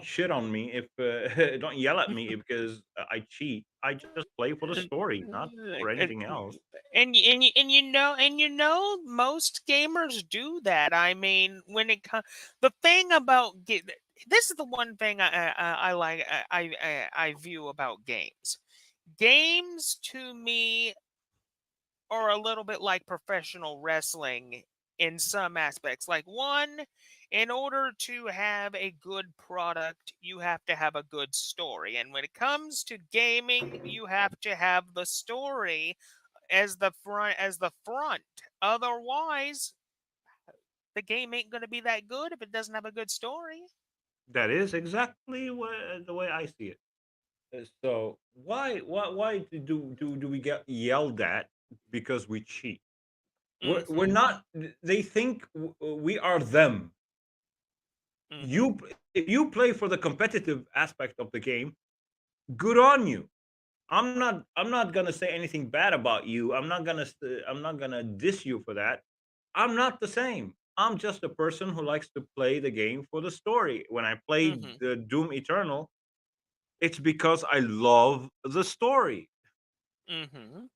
shit on me if don't yell at me because I cheat. I just play for the story, not for And, anything else. most gamers do that. I mean, when it comes, the thing about this is the one thing I like I view about games. Games to me are a little bit like professional wrestling in some aspects. Like, one, in order to have a good product, you have to have a good story. And when it comes to gaming, you have to have the story as the front. Otherwise, the game ain't going to be that good if it doesn't have a good story. That is exactly the way I see it. So why do we get yelled at because we cheat? We're Mhm. not. They think we are them. Mhm. If you play for the competitive aspect of the game, good on you. I'm not gonna say anything bad about you. I'm not gonna diss you for that. I'm not the same. I'm just a person who likes to play the game for the story. When I played Mhm. the Doom Eternal, it's because I love the story. Mhm.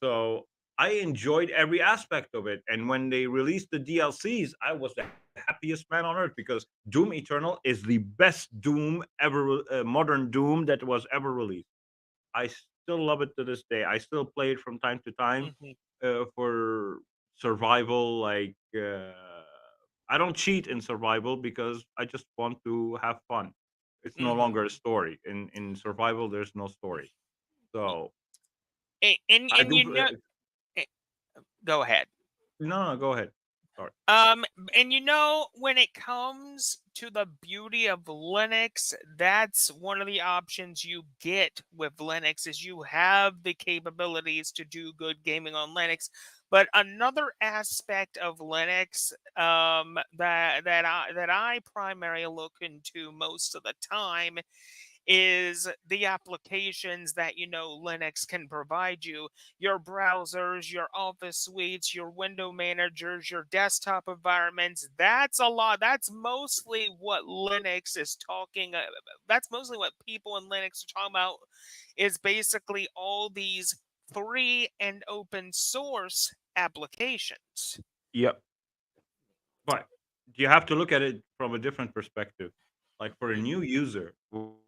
So I enjoyed every aspect of it. And when they released the DLCs, I was the happiest man on earth because Doom Eternal is the best Doom ever, modern Doom that was ever released. I still love it to this day. I still play it from time to time Mhm. for survival. I don't cheat in survival because I just want to have fun. It's no Mhm. longer a story. In survival, there's no story. So I And do. you know, eh, go ahead. No, no, go ahead. Sorry. And when it comes to the beauty of Linux, that's one of the options you get with Linux is you have the capabilities to do good gaming on Linux. But another aspect of Linux that I primarily look into most of the time is the applications that Linux can provide you, your browsers, your office suites, your window managers, your desktop environments. That's mostly what Linux is talking that's mostly what people in Linux are talking about, is basically all these free and open source applications. Yep. But you have to look at it from a different perspective. Like for a Mhm. new user,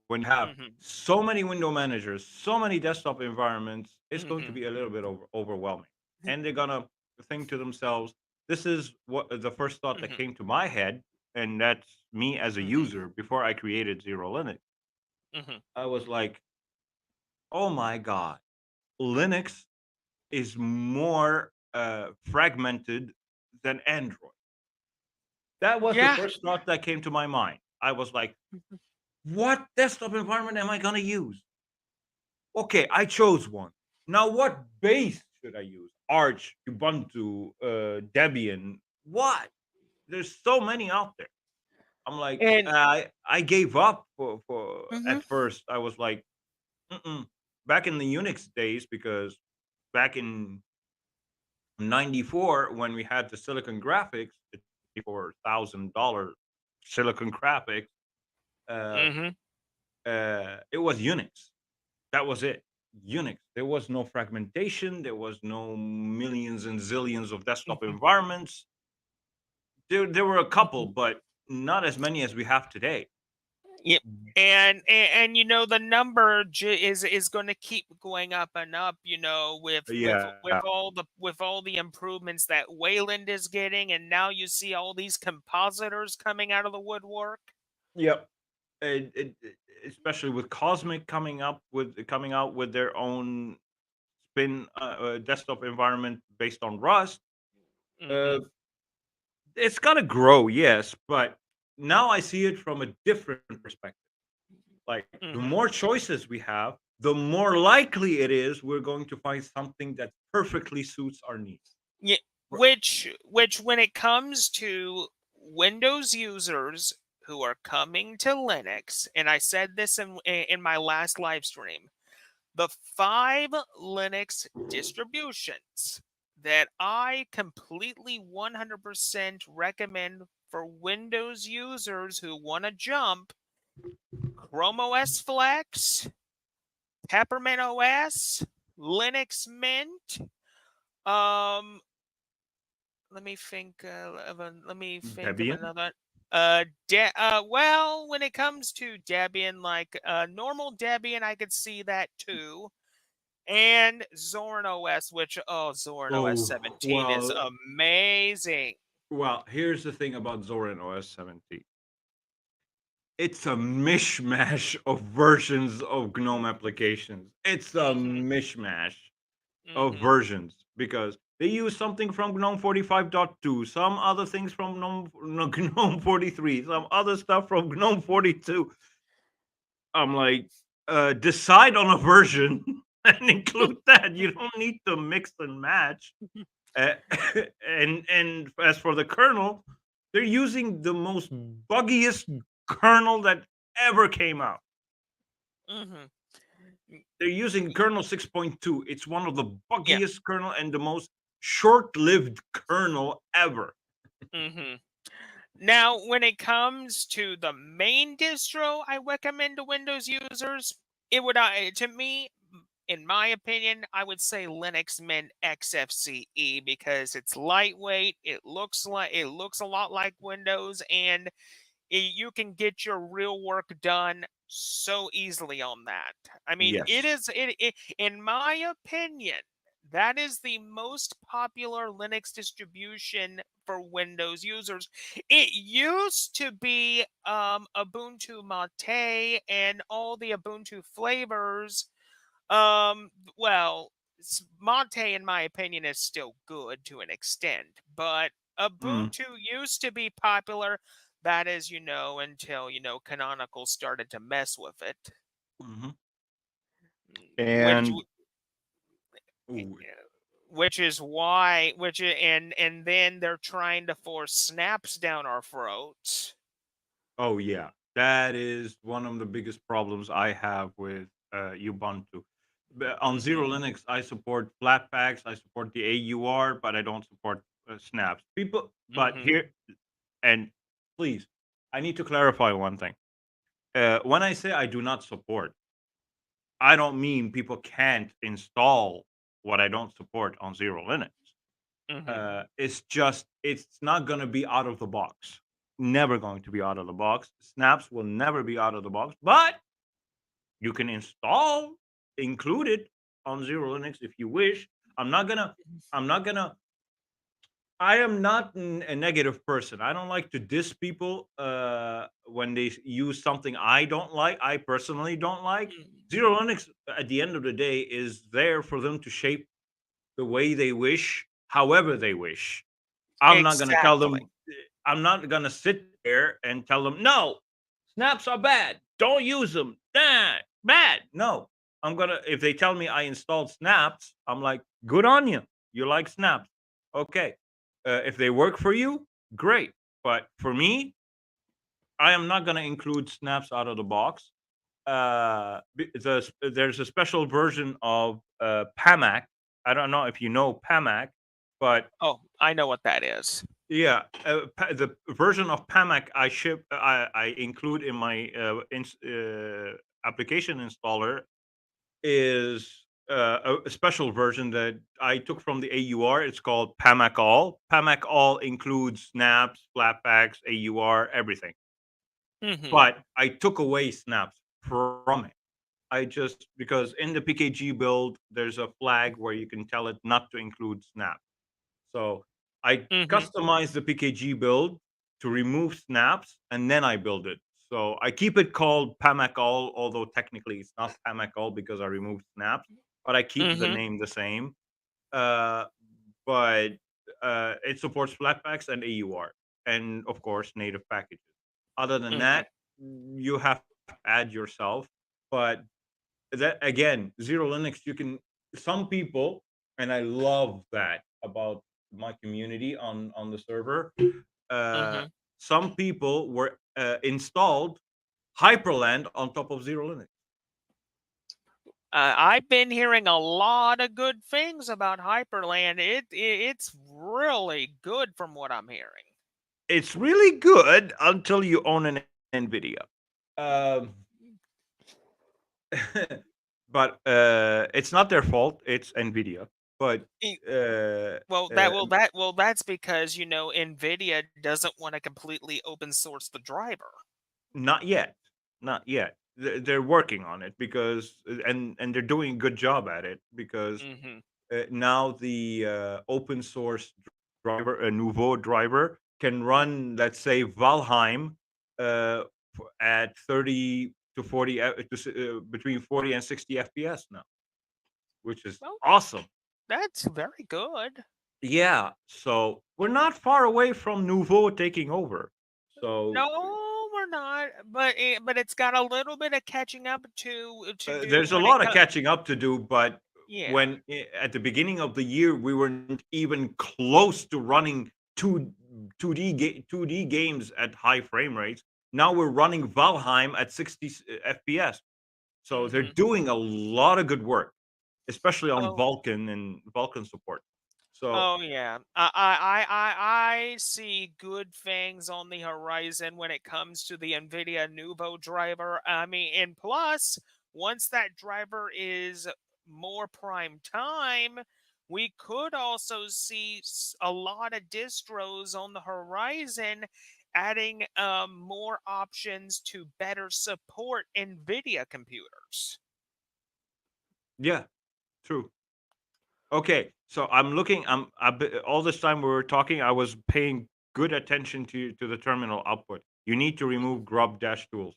when you have Mhm. so many window managers, so many desktop environments, it's going to Mhm. be a little bit overwhelming. And they're gonna think to themselves, "This is what the first thought that Mhm. came to my head," and that's me as a Mhm. user before I created Xerolinux. Mhm. I was like, "Oh my god, Linux is more fragmented than Android." That was the Yeah. first thought that came to my mind. I was like, "What desktop environment am I gonna use?" Okay, I chose one. Now, what base should I use? Arch, Ubuntu, Debian. What? There's so many out there. I'm like, And I gave up for Mhm. at first. I was like, mm-mm. Back in the Unix days, because back in '94 when we had the Silicon Graphics, the $24,000 Silicon Graphics. Uh, Mhm. it was Unix. That was it. Unix. There was no fragmentation. There was no millions and zillions of desktop Mhm. environments. There were a couple, Mhm. but not as many as we have today. Yep. And the number is going to keep going up and up, with Yeah. all the improvements that Wayland is getting, and now you see all these compositors coming out of the woodwork. Yep. Especially with Cosmic coming out with their own spin desktop environment based on Rust. Uh, Mhm. it's gonna grow, yes, but now I see it from a different perspective. Like the Mhm. more choices we have, the more likely it is we're going to find something that perfectly suits our needs. Yeah, R- which when it comes to Windows users who are coming to Linux, and I said this in my last live stream, the 5 Linux distributions that I completely 100% recommend for Windows users who want to jump: Chrome OS Flex, Peppermint OS, Linux Mint. Um, let me think of Debian? another. Well, when it comes to Debian, like normal Debian, I could see that too, and Zorin OS, which Zorin OS Oh, 17 is amazing. here's the thing about Zorin OS 17. It's a mishmash of versions of GNOME applications. It's a Mhm. mishmash of Mhm. versions because They use something from GNOME 45.2, some other things from GNOME 43, some other stuff from GNOME 42. I'm like, decide on a version and include that. You don't need to mix and match. Uh, and as for the kernel, they're using the most buggiest kernel that ever came out. Mm-hmm. They're using kernel 6.2. It's one of the Yeah. buggiest kernel and the most short-lived kernel ever. Mm-hmm. Now, when it comes to the main distro I recommend to Windows users, it would, to me, in my opinion, I would say Linux Mint XFCE because it's lightweight. It looks a lot like Windows, and you can get your real work done so easily on that. I mean, it Yes. is it in my opinion, that is the most popular Linux distribution for Windows users. It used to be Ubuntu Mate and all the Ubuntu flavors. Well, Mate, in my opinion, is still good to an extent, but Mm. Ubuntu used to be popular. That is, until Canonical started to mess with it, Hmm. which And ooh, which is why and then they're trying to force snaps down our throats. oh yeah, that is one of the biggest problems I have with Ubuntu. On Zero Mhm. Linux, I support Flatpaks, I support the AUR, but I don't support snaps. People, but Mhm. here and please, I need to clarify one thing. When I say I do not support, I don't mean people can't install what I don't support on Zero Linux. Mhm. It's just it's not going to be out of the box. Never going to be out of the box. Snaps will never be out of the box, but you can install included on Zero Linux if you wish. I'm not gonna. I'm not gonna. I am not a negative person. I don't like to diss people when they use something I don't like. I personally don't like. Zero Linux at the end of the day is there for them to shape the way they wish, however they wish. I'm not gonna tell Exactly. them. I'm not gonna sit there and tell them, no, snaps are bad. Don't use them. Nah, bad. No, I'm gonna. If they tell me I installed snaps, I'm like, good on you. You like snaps, okay? If they work for you, great. But for me, I am not gonna include snaps out of the box. There's a special version of PAMAC. I don't know if you know PAMAC, but Oh, I know what that is. yeah, the version of PAMAC I include in my application installer is a special version that I took from the AUR. It's called PAMAC All. PAMAC All includes snaps, flatpaks, AUR, everything. Mhm. But I took away snaps from it. I just because in the PKG build there's a flag where you can tell it not to include snap. So I Mhm. customize the PKG build to remove snaps and then I build it. So I keep it called PAMAC All, although technically it's not PAMAC All because I removed snaps, but I keep the Mhm. name the same. Uh, but it supports Flatpaks and AUR, and of course native packages. Other than Mhm. that, you have to add yourself. But that again, Zero Linux, you can some people, and I love that about my community on the server. Uh, Mhm. some people were installed Hyperland on top of Zero Linux. I've been hearing a lot of good things about Hyperland. It's really good from what I'm hearing. It's really good until you own an NVIDIA. Um, but it's not their fault. It's NVIDIA. But E- uh, Well, uh, that's because Nvidia doesn't want to completely open source the driver. not yet. Not yet. They're working on it because and they're doing a good job at it because Mhm. now the open source driver, a Nouveau driver, can run, let's say, Valheim at 30 to 40, between 40 and 60 FPS now, which is Well, awesome. that's very good. Yeah, so we're not far away from Nouveau taking over. So No, we're not. But it's got a little bit of catching up to do there's a when it lot of comes. catching up to do, but Yeah. at the beginning of the year we weren't even close to running two 2D games at high frame rates. Now we're running Valheim at 60 FPS. So they're Hmm. doing a lot of good work, especially on Oh. Vulkan and Vulkan support. So Oh yeah, I see good things on the horizon when it comes to the NVIDIA Nuvo driver. I mean, and plus, once that driver is more prime time, we could also see a lot of distros on the horizon adding more options to better support NVIDIA computers. yeah, true. Okay, so I'm looking. All this time we were talking, I was paying good attention to the terminal output. You need to remove grub dash tools.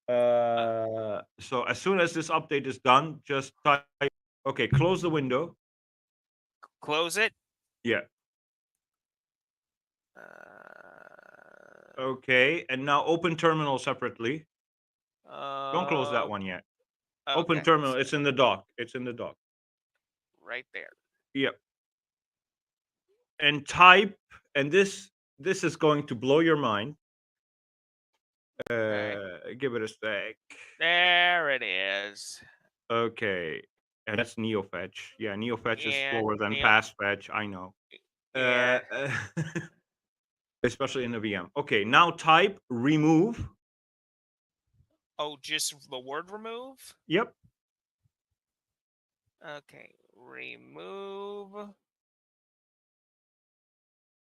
Uh, So as soon as this update is done, just type. Okay, close the window. close it. Yeah. Okay, and now open terminal separately. Don't close that Uh, one yet. Open okay, terminal. so It's in the dock. It's in the dock. right there. Yep. And type. And this is going to blow your mind. Okay. Give it a sec. There it is. Okay. And that's NeoFetch. Yeah, NeoFetch is Yeah, slower than Neil. PassFetch. I know. Yeah. Uh, uh, especially in the VM. Okay, now type remove. Oh, just the word remove? Yep. Okay. Remove.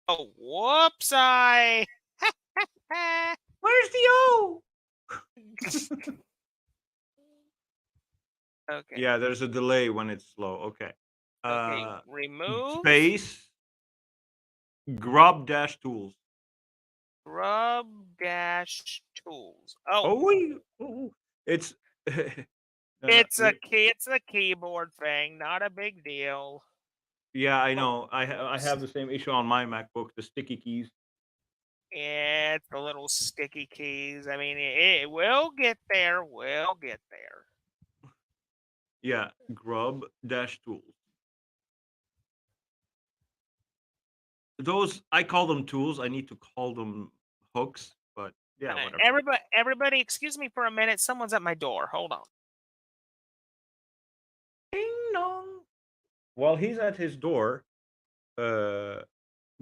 Oh, whoops. I. Where's the O? Okay. Yeah, there's a delay when it's slow. Okay. Okay. Uh, Remove. space grub dash tools. Grub dash tools. Oh, Oh, wait. Oh, it's no, no, it's a key. It's a keyboard thing. Not a big deal. yeah, I Oh, know. I whoops. have the same issue on my MacBook. The sticky keys. Yeah, it's the little sticky keys. I mean, it will get there. We'll get there. Yeah, grub dash tools. Those I call them tools. I need to call them hooks, but yeah, whatever. Everybody, excuse me for a minute. Someone's at my door. Hold on. Ding dong. While he's at his door, uh,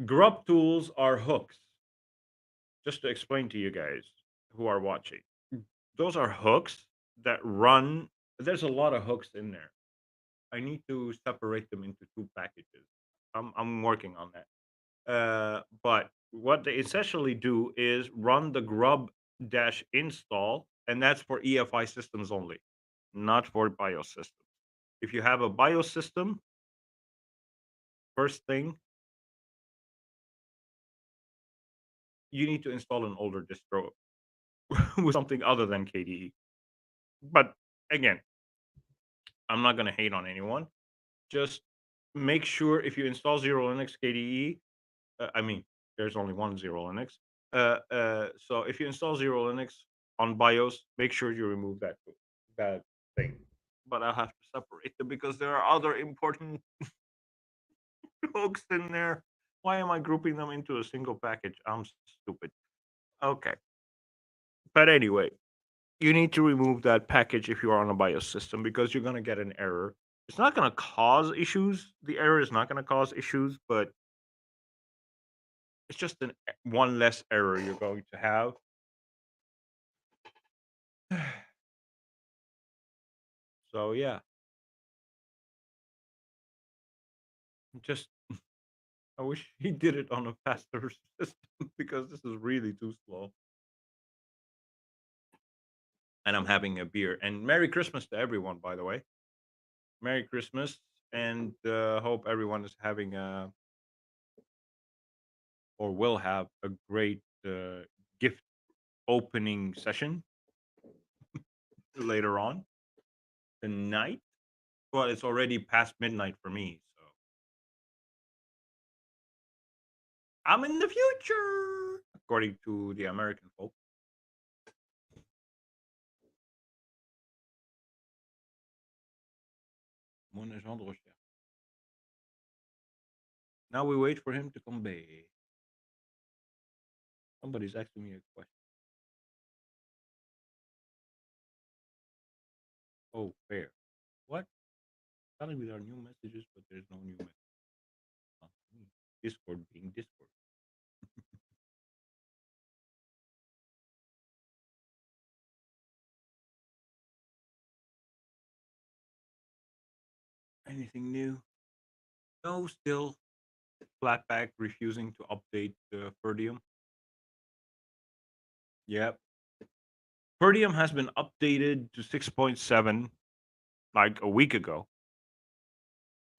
grub tools are hooks. Just to explain to you guys who are watching, those are hooks that run. There's a lot of hooks in there. I need to separate them into two packages. I'm working on that. But what they essentially do is run the grub dash install, and that's for EFI systems only, not for BIOS systems. If you have a BIOS system, first thing you need to install an older distro with something other than KDE. But again, I'm not gonna hate on anyone. Just make sure if you install Xerolinux KDE, I mean, there's only one Xerolinux. So if you install Xerolinux on BIOS, make sure you remove that thing. But I'll have to separate them because there are other important hooks in there. Why am I grouping them into a single package? I'm stupid. Okay. But anyway, you need to remove that package if you are on a BIOS system because you're going to get an error. It's not going to cause issues. The error is not going to cause issues, but it's just one less error you're going to have. So yeah, just I wish he did it on a faster system because this is really too slow. And I'm having a beer. And Merry Christmas to everyone, by the way. Merry Christmas, and hope everyone is having a or will have a great gift opening session later on tonight. Well, it's already past midnight for me, so I'm in the future, according to the American folk. Mon is on Russia. Now we wait for him to come back. Somebody's asking me a question. Oh, fair. What? Telling me there are new messages, but there's no new message. Huh. Discord being Discord. Anything new? No, still Flatpak refusing to update the Ferdium. Yep. Ferdium has been updated to 6.7 like a week ago.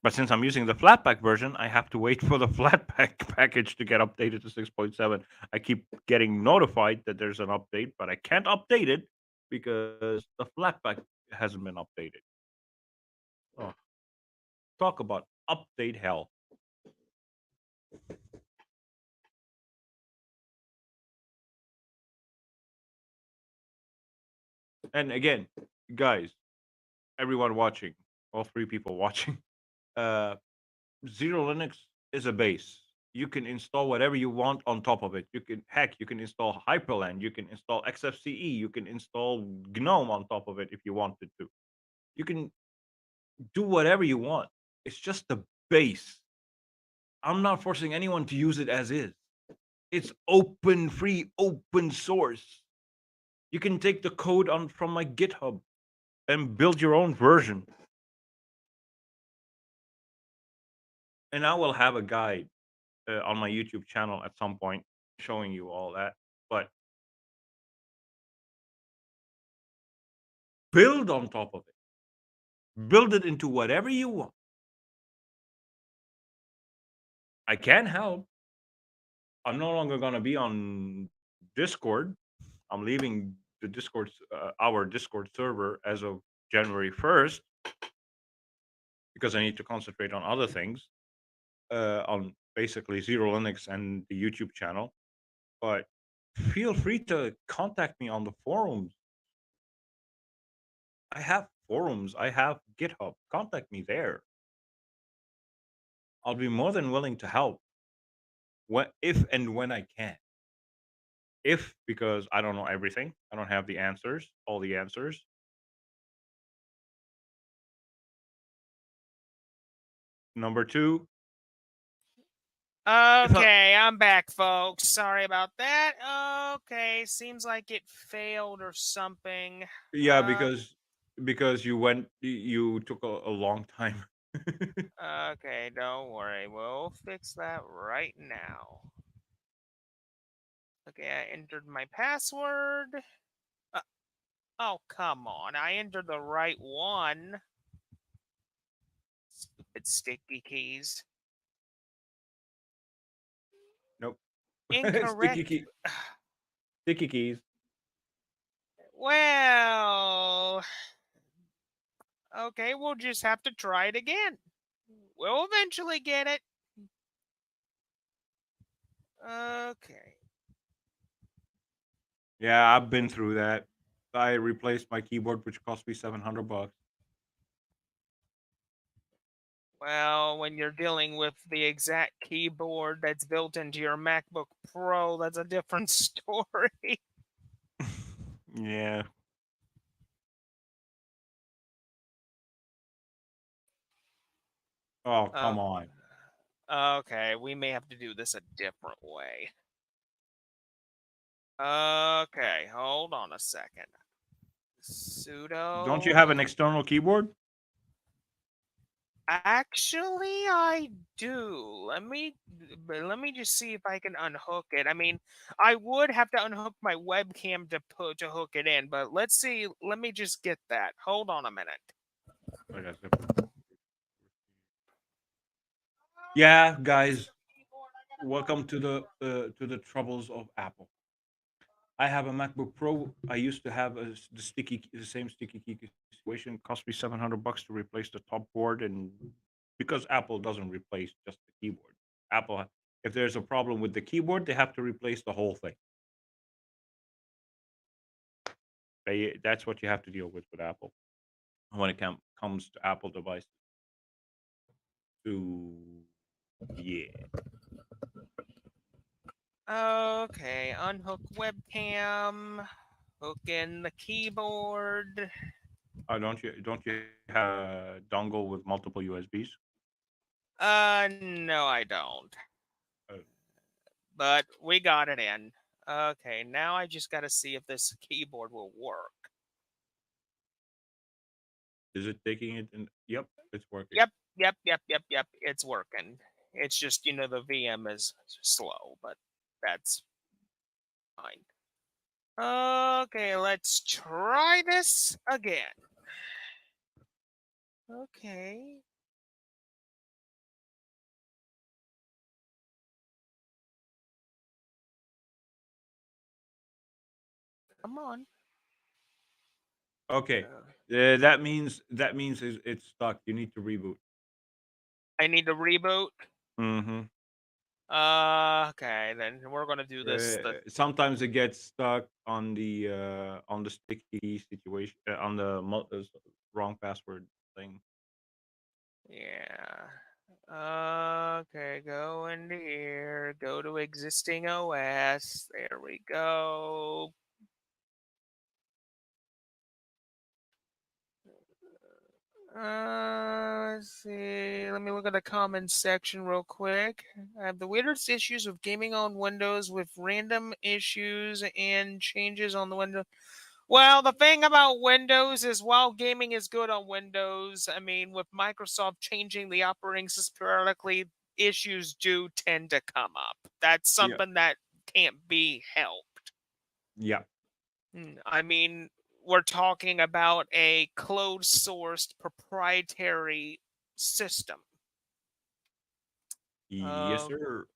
But since I'm using the Flatpak version, I have to wait for the Flatpak package to get updated to 6.7. I keep getting notified that there's an update, but I can't update it because the Flatpak hasn't been updated. Oh, talk about update hell. And again, guys, everyone watching, all three people watching, uh, Xerolinux is a base. You can install whatever you want on top of it. You can install Hyperland, you can install XFCE, you can install GNOME on top of it if you wanted to. You can do whatever you want. It's just the base. I'm not forcing anyone to use it as is. It's open, free, open source. You can take the code on from my GitHub and build your own version. And I will have a guide on my YouTube channel at some point showing you all that. But build on top of it. Build it into whatever you want. I can help. I'm no longer going to be on Discord. I'm leaving the our Discord server as of January 1st because I need to concentrate on other things, on basically Zero Linux and the YouTube channel. But feel free to contact me on the forums. I have forums. I have GitHub. Contact me there. I'll be more than willing to help if and when I can. If because I don't know everything, I don't have the answers, all the answers. Number two, if I Okay, I'm back, folks. Sorry about that. Okay, seems like it failed or something. yeah, because you took a long time. Okay, don't worry. We'll fix that right now. Okay, I entered my password. Uh, oh, come on. I entered the right one. Stupid sticky keys. Nope. sticky Incorrect. key, sticky keys. Well, okay, we'll just have to try it again. We'll eventually get it. Okay. Yeah, I've been through that. I replaced my keyboard, which cost me $700. Well, when you're dealing with the exact keyboard that's built into your MacBook Pro, that's a different story. Yeah. Oh, come Oh, on. okay, we may have to do this a different way. Okay, hold on a second. Don't you have Sudo. an external keyboard? Actually, I do. Let me just see if I can unhook it. I mean, I would have to unhook my webcam to hook it in, but let's see. Let me just get that. Hold on a minute. I got it. Yeah, guys, welcome to the troubles of Apple. I have a MacBook Pro. I used to have the same sticky key situation. Cost me $700 to replace the top board, and because Apple doesn't replace just the keyboard, Apple If there's a problem with the keyboard, they have to replace the whole thing. That's what you have to deal with Apple when it comes to Apple devices. So yeah. Okay, unhook webcam, hook in the keyboard. Don't you have a dongle with multiple USBs? No, I don't. Uh, But we got it in. Okay, now I just got to see if this keyboard will work. is it taking it in? Yep, it's working. Yep. It's working. It's just, the VM is slow, but that's fine. Okay, let's try this again. Okay. Come on. Okay, Uh, that means it's stuck. You need to reboot. I need to reboot. Mm-hmm. Okay, then we're gonna do this. Sometimes it gets stuck on the sticky situation on the wrong password thing. Yeah. Okay, go into here. Go to existing OS. There we go. Let's see. Let me look at the comments section real quick. I have the weirdest issues with gaming on Windows with random issues and changes on the window. Well, the thing about Windows is while gaming is good on Windows, I mean, with Microsoft changing the operating system periodically, issues do tend to come up. That's Yeah, something that can't be helped. yeah, I mean, we're talking about a closed sourced proprietary system. yes, Uh, sir.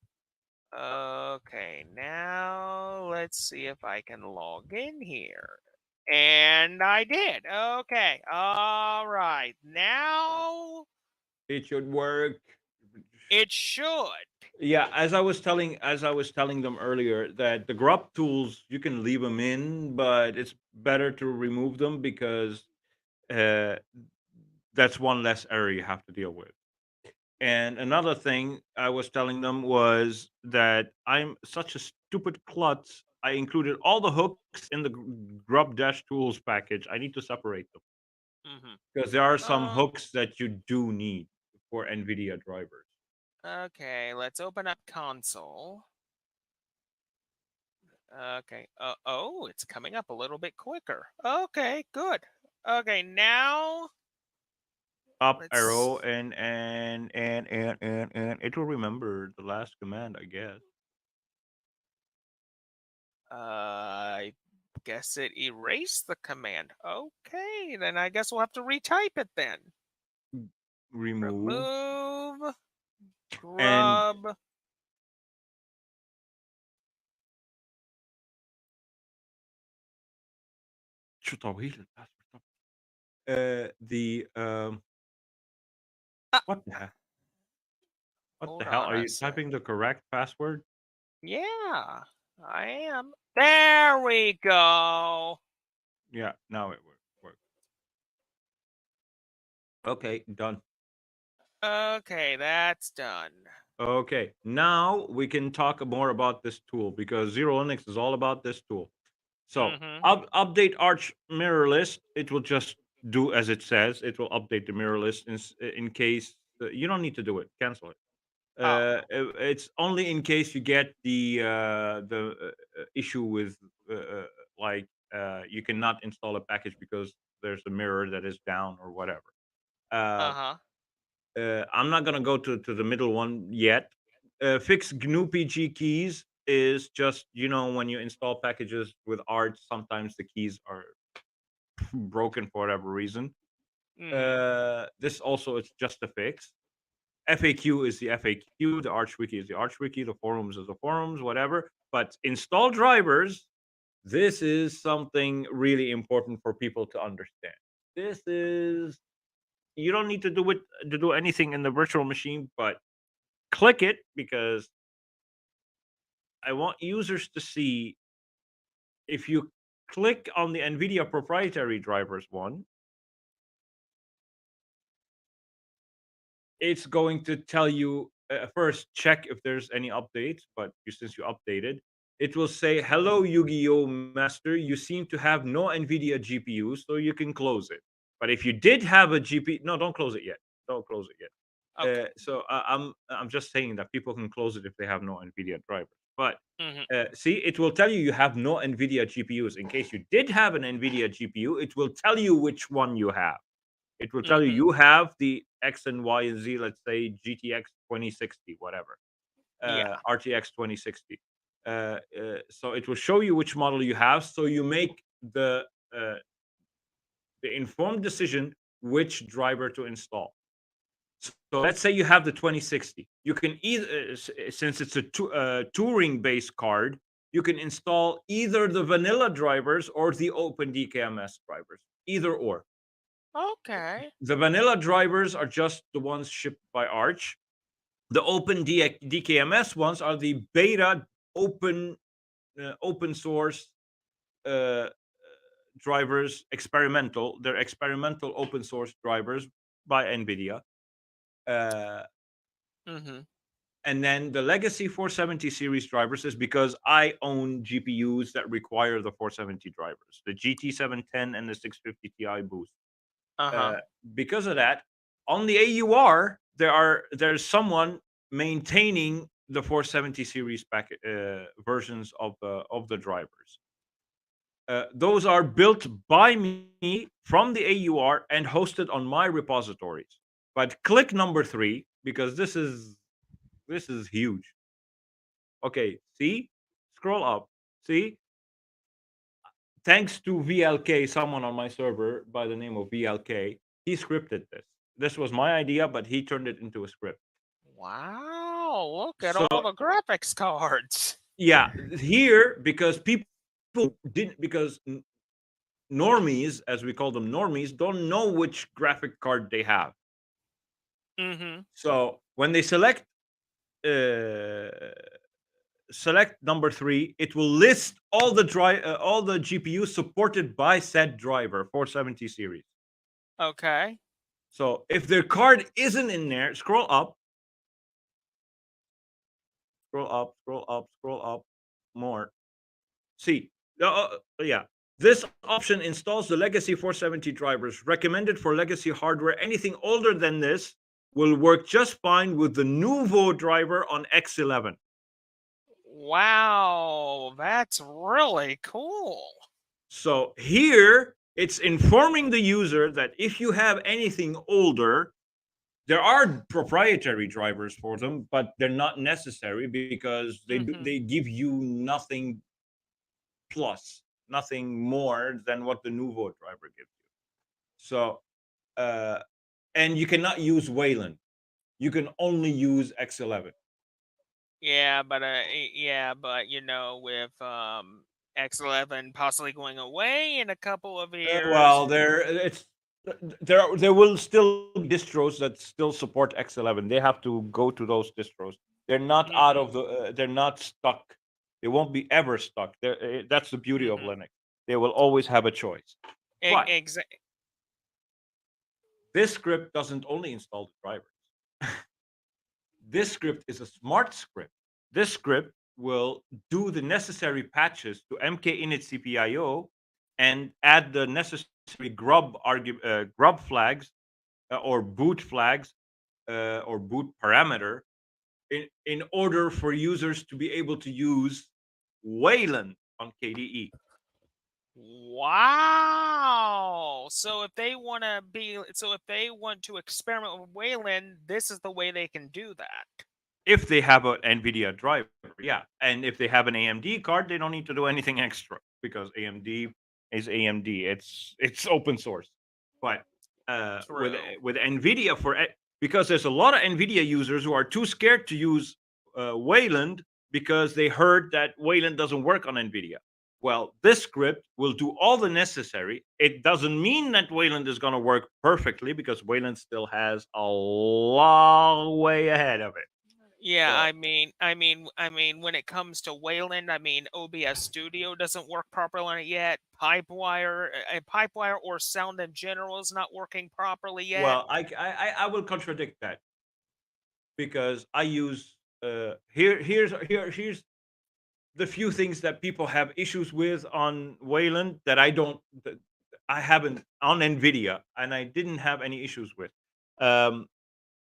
okay, now let's see if I can log in here. And I did. Okay. All right. Now It should work. it should. Yeah, as I was telling them earlier that the grub tools you can leave them in, but it's better to remove them because uh, that's one less error you have to deal with. And another thing I was telling them was that I'm such a stupid klutz. I included all the hooks in the grub dash tools package. I need to separate them Hmm. because there are some Um. hooks that you do need for NVIDIA drivers. Okay. Let's open up console. Okay. Oh, it's coming up a little bit quicker. Okay. Good. Okay. Now Up arrow let's. and it will remember the last command, I guess. I guess it erased the command. Okay. Then I guess we'll have to retype it then. Remove Remove and grub. شو طويل الباسورد طب. the Ah, what the hell? What the hold hell? on Are a you sec. typing the correct password? Yeah, I am. There we go. Yeah, now it works. Okay, done. Okay, that's done. Okay, now we can talk more about this tool because Zero Linux is all about this tool. So Mm-hmm. update Arch mirror list. It will just do as it says. It will update the mirror list in case you don't need to do it. Cancel it. Oh. It's only in case you get the issue with like you cannot install a package because there's a mirror that is down or whatever. Uh, Uh-huh. I'm not gonna go to the middle one yet. Fix GNU PG keys is just when you install packages with Arch, sometimes the keys are broken for whatever reason. Mm-hmm. This also it's just a fix. FAQ is the FAQ, the Arch Wiki is the Arch Wiki, the forums is the forums, whatever. But install drivers, this is something really important for people to understand. This is you don't need to do anything in the virtual machine, but click it because I want users to see, if you click on the NVIDIA proprietary drivers one, it's going to tell you, first check if there's any updates. But since you updated, it will say, "Hello, Yu-Gi-Oh Master. You seem to have no NVIDIA GPU, so you can close it. But if you did have a GPU, no, don't close it yet. Don't close it yet." Okay. I'm just saying that people can close it if they have no NVIDIA drivers. But Mhm. see, it will tell you you have no NVIDIA GPUs. In case you did have an NVIDIA GPU, it will tell you which one you have. It will tell you Mhm. you have the X and Y and Z, let's say GTX 2060, whatever, Yeah. RTX 2060. So it will show you which model you have. So you make uh, the informed decision which driver to install. So let's say you have the 2060. You can either, since it's a touring based card, you can install either the vanilla drivers or the open DKMS drivers, either or. Okay. The vanilla drivers are just the ones shipped by Arch. The open DKMS ones are the beta open open source uh, drivers, experimental. They're experimental open source drivers by NVIDIA. Uh, Mhm. and then the legacy 470 series drivers is because I own GPUs that require the 470 drivers, the GT710 and the 650 Ti boost. Uh-huh. Uh, because of that, on the AUR, there's someone maintaining the 470 series packet versions of the drivers. Those are built by me from the AUR and hosted on my repositories. But click number 3 because this is huge. Okay, see, scroll up. See, thanks to VLK, someone on my server by the name of VLK, he scripted this. This was my idea, but he turned it into a script. Wow, look at So all the graphics cards. yeah, here, because people didn't, because normies, as we call them, normies, don't know which graphic card they have. Mhm. So when they uh, select number 3, it will list all the GPUs supported by said driver 470 series. Okay. So if their card isn't in there, scroll up more. See, yeah. This option installs the legacy 470 drivers recommended for legacy hardware. Anything older than this will work just fine with the Nouveau driver on X11. Wow, that's really cool. So here it's informing the user that if you have anything older, there are proprietary drivers for them, but they're not necessary because they Mhm. give you nothing plus, nothing more than what the Nouveau driver gives you. So, uh, and you cannot use Wayland. You can only use X11. Yeah, but with X11 possibly going away in a couple of years. Well, there will still be distros that still support X11. They have to go to those distros. They're not out Mhm. of the. They're not stuck. They won't be ever stuck. That's the beauty of Mhm. Linux. They will always have a choice. But Exactly. this script doesn't only install the drivers. This script is a smart script. This script will do the necessary patches to mkinit cpio and add the necessary grub flags or boot flags or boot parameter in order for users to be able to use Wayland on KDE. Wow. So if they want to experiment with Wayland, this is the way they can do that. If they have an NVIDIA driver, yeah. And if they have an AMD card, they don't need to do anything extra because AMD is AMD. It's open source. But True. with NVIDIA because there's a lot of NVIDIA users who are too scared to use Wayland because they heard that Wayland doesn't work on NVIDIA. Well, this script will do all the necessary. It doesn't mean that Wayland is going to work perfectly because Wayland still has a long way ahead of it. Yeah, So when it comes to Wayland, OBS Studio doesn't work properly on it yet. Pipewire or sound in general is not working properly yet. well, I will contradict that because I use here's the few things that people have issues with on Wayland that I haven't on Nvidia, and I didn't have any issues with. Um,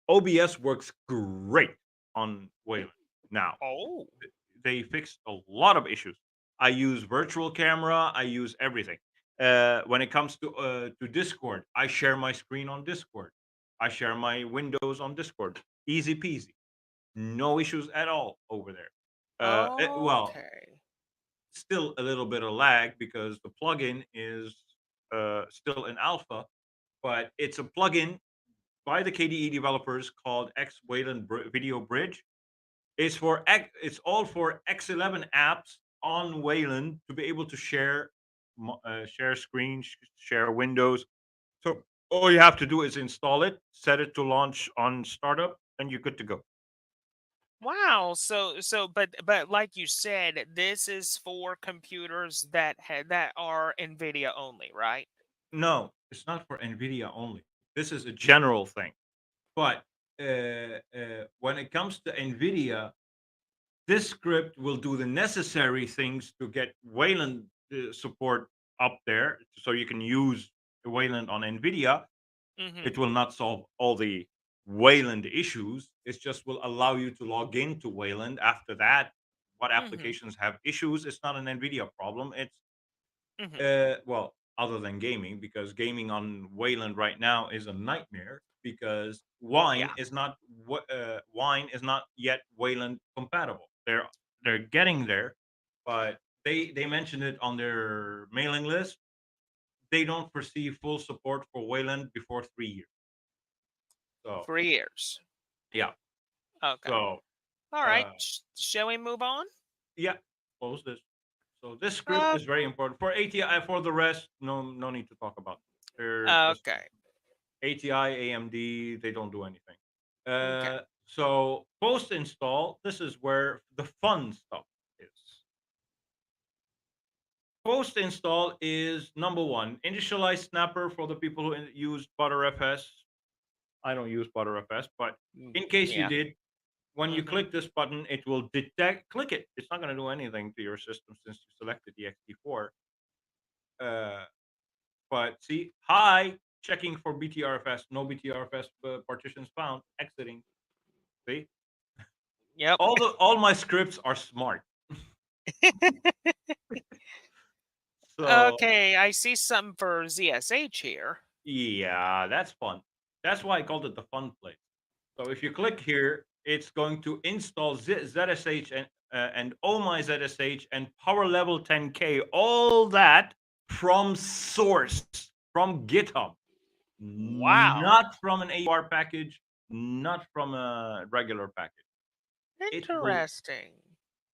OBS works great on Wayland now. Oh. They fixed a lot of issues. I use virtual camera. I use everything. When it comes to Discord, I share my screen on Discord. I share my windows on Discord. Easy peasy, no issues at all over there. Well, Okay. still a little bit of lag because the plugin is still in alpha, but it's a plugin by the KDE developers called X Wayland Video Bridge. It's all for X11 apps on Wayland to be able to share screens, share windows. So all you have to do is install it, set it to launch on startup, and you're good to go. Wow. But like you said, this is for computers that are Nvidia only, right? No, it's not for Nvidia only. This is a general thing. But when it comes to Nvidia, this script will do the necessary things to get Wayland support up there, so you can use Wayland on Nvidia. It Mm-hmm. will not solve all the Wayland issues. It just will allow you to log into Wayland. After that, what Mm-hmm. applications have issues? It's not an Nvidia problem. It's Mm-hmm. well, other than gaming, because gaming on Wayland right now is a nightmare because Yeah. Wine is not yet Wayland compatible. They're getting there, but they mentioned it on their mailing list. They don't foresee full support for Wayland before 3 years. So 3 years. yeah, Okay. so All right. uh, Shall we move on? yeah, close this. So this script Uh, is very important for ATI. For the rest, no need to talk about. They're just okay. ATI, AMD, they don't do anything. Okay. So post install, this is where the fun stuff is. Post install is number one. Initialize Snapper for the people who use ButterFS. I don't use ButterFS, but in case you Yeah. did, when you Mm-hmm. click this button, it will detect. Click it. It's not going to do anything to your system since you selected the XT4. Uh, but see, hi, checking for BTRFS. No BTRFS partitions found. Exiting. See, Yep. all my scripts are smart. So Okay. I see something for ZSH here. yeah, that's fun. That's why I called it the fun place. So if you click here, it's going to install ZSH and oh my ZSH and power level 10K, all that from source, from GitHub, Wow. not from an AUR package, not from a regular package. It will Interesting.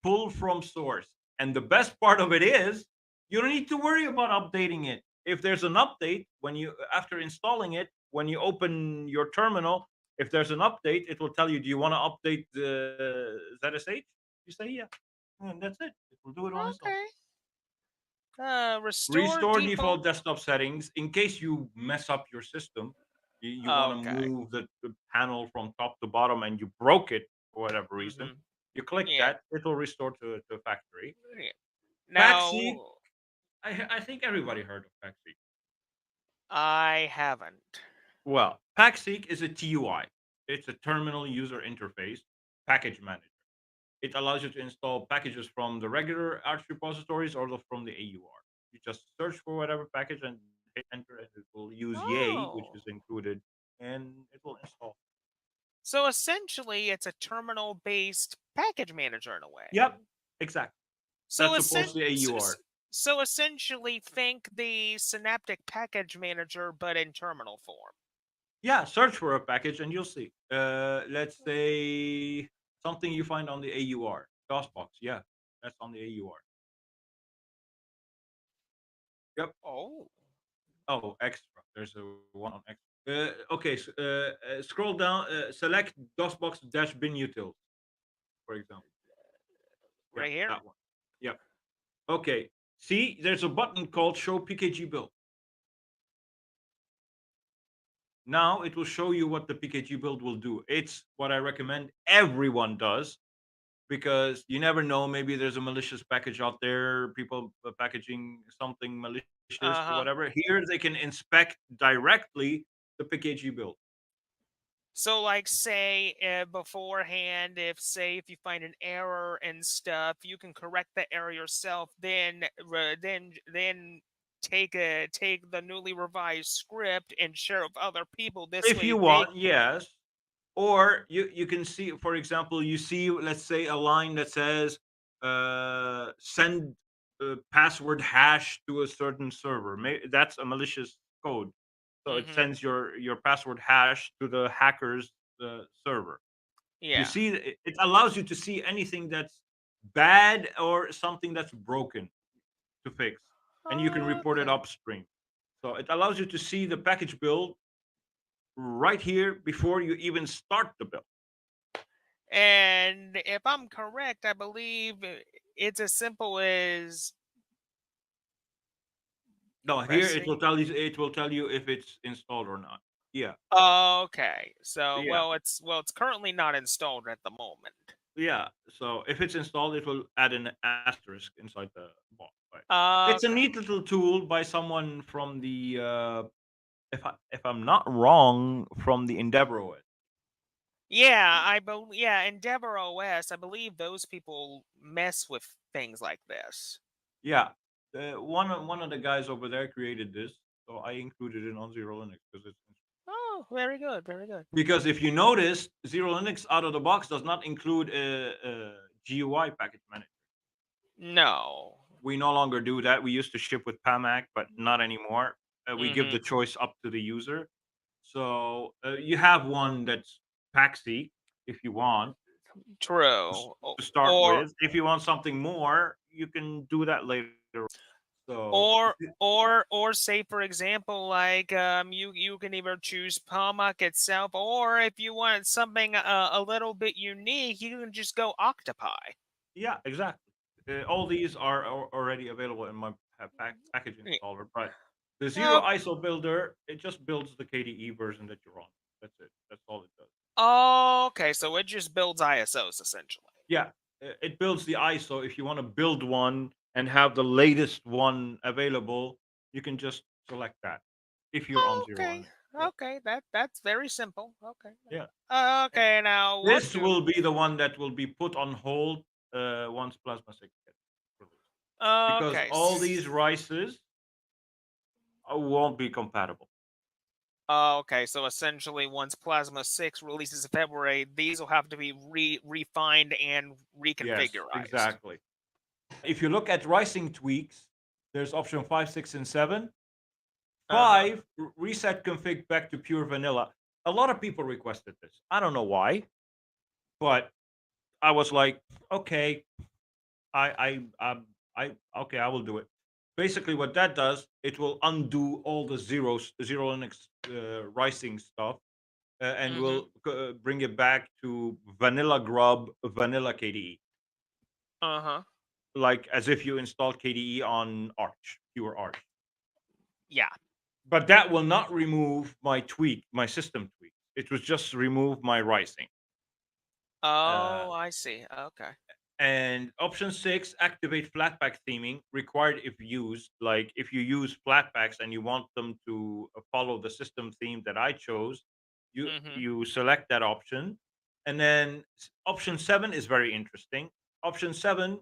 pull from source. And the best part of it is you don't need to worry about updating it. If there's an update when you after installing it, when you open your terminal, if there's an update, it will tell you, do you want to update the ZSH? You say yeah. And that's it. It will do it on its own. Okay. Restore Restore default. default desktop settings in case you mess up your system. You want to Okay. move the panel from top to bottom and you broke it for whatever reason. Mm-hmm. You click Yeah. that, it will restore to factory. Yeah. Paxseek, Now, I think everybody heard of Paxseek. I haven't. Well, Paxseek is a TUI. It's a terminal user interface package manager. It allows you to install packages from the regular Arch repositories or from the AUR. You just search for whatever package and hit enter, and it will use Yay, which Oh. is included, and it will install. So essentially, it's a terminal based package manager in a way. Yep, exactly. So, That's supposed to be AUR. so essentially, think the Synaptic Package Manager, but in terminal form. Yeah, search for a package and you'll see. Let's say something you find on the AUR. DOSBox, yeah, that's on the AUR. Yep. Oh. Oh, extra. There's a one on extra. Okay, scroll down. Select DOSBox dash bin utils. for example. Yeah, Right here. that one. Yeah. Okay. See, there's a button called Show PKG Build. Now it will show you what the PKG build will do. It's what I recommend everyone does because you never know. Maybe there's a malicious package out there, people packaging something malicious or Uh-huh. whatever. Here they can inspect directly the PKG build. So, like, say beforehand, if you find an error and stuff, you can correct the error yourself. Then take the newly revised script and share it with other people. This If way, you they. want, yes. Or you can see, for example, you see, let's say, a line that says send password hash to a certain server. That's a malicious code, so it Mm-hmm. sends your password hash to the hacker's server. You Yeah. see, it allows you to see anything that's bad or something that's broken to fix, and you can report it Okay. upstream. So it allows you to see the package build right here before you even start the build. And if I'm correct, I believe it's as simple as No, here it will pressing. tell you, it will tell you if it's installed or not. Yeah. Okay. So, Yeah. it's currently not installed at the moment. Yeah. So if it's installed, it will add an asterisk inside the box. Right. It's a Okay. neat little tool by someone from the if I'm not wrong, from the Endeavor OS. Yeah, yeah, Endeavor OS, I believe those people mess with things like this. Yeah. One of the guys over there created this, so I included it on Zero Linux Oh, very good, very good. because if you notice, Zero Linux out of the box does not include a GUI package manager. No. We no longer do that. We used to ship with PAMAC, but not anymore. We give Mm-hmm. the choice up to the user. So you have one that's Paxi if you want True. to start Or with. If you want something more, you can do that later. So or say for example, like you can either choose Palmach itself, or if you want something a little bit unique, you can just go Octopi. yeah, exactly. All these are already available in my package Yeah. installer, but the Zero Oh, ISO builder, it just builds the KDE version that you're on. That's it. That's all it does. okay, so it just builds ISOs essentially. Yeah, it builds the ISO. If you want to build one and have the latest one available, you can just select that if you're on Zero Okay. Linux. Yeah, Okay, that's very simple. Okay. yeah. And Okay, now what this to will be the one that will be put on hold once Plasma 6 gets released, because okay. all these rices won't be compatible. Okay, so essentially once Plasma 6 releases in February, these will have to be refined and Yes, reconfigured. exactly. If you look at rising tweaks, there's option 5, 6, and 7. Uh-huh. 5, reset config back to pure vanilla. A lot of people requested this. I don't know why, but I was like, okay, I okay, I will do it. Basically, what that does, it will undo all the zero Linux rising stuff, and Mhm. will bring it back to vanilla grub, vanilla KDE, Uh-huh. like as if you installed KDE on Arch, pure Arch. Yeah. But that will not remove my system tweak. It was just remove my rising. Uh, Oh, I see. Okay. and option 6, activate flatpak theming required if used. Like if you use flatpaks and you want them to follow the system theme that I chose, you Mhm. you select that option. And then option 7 is very interesting. Option 7,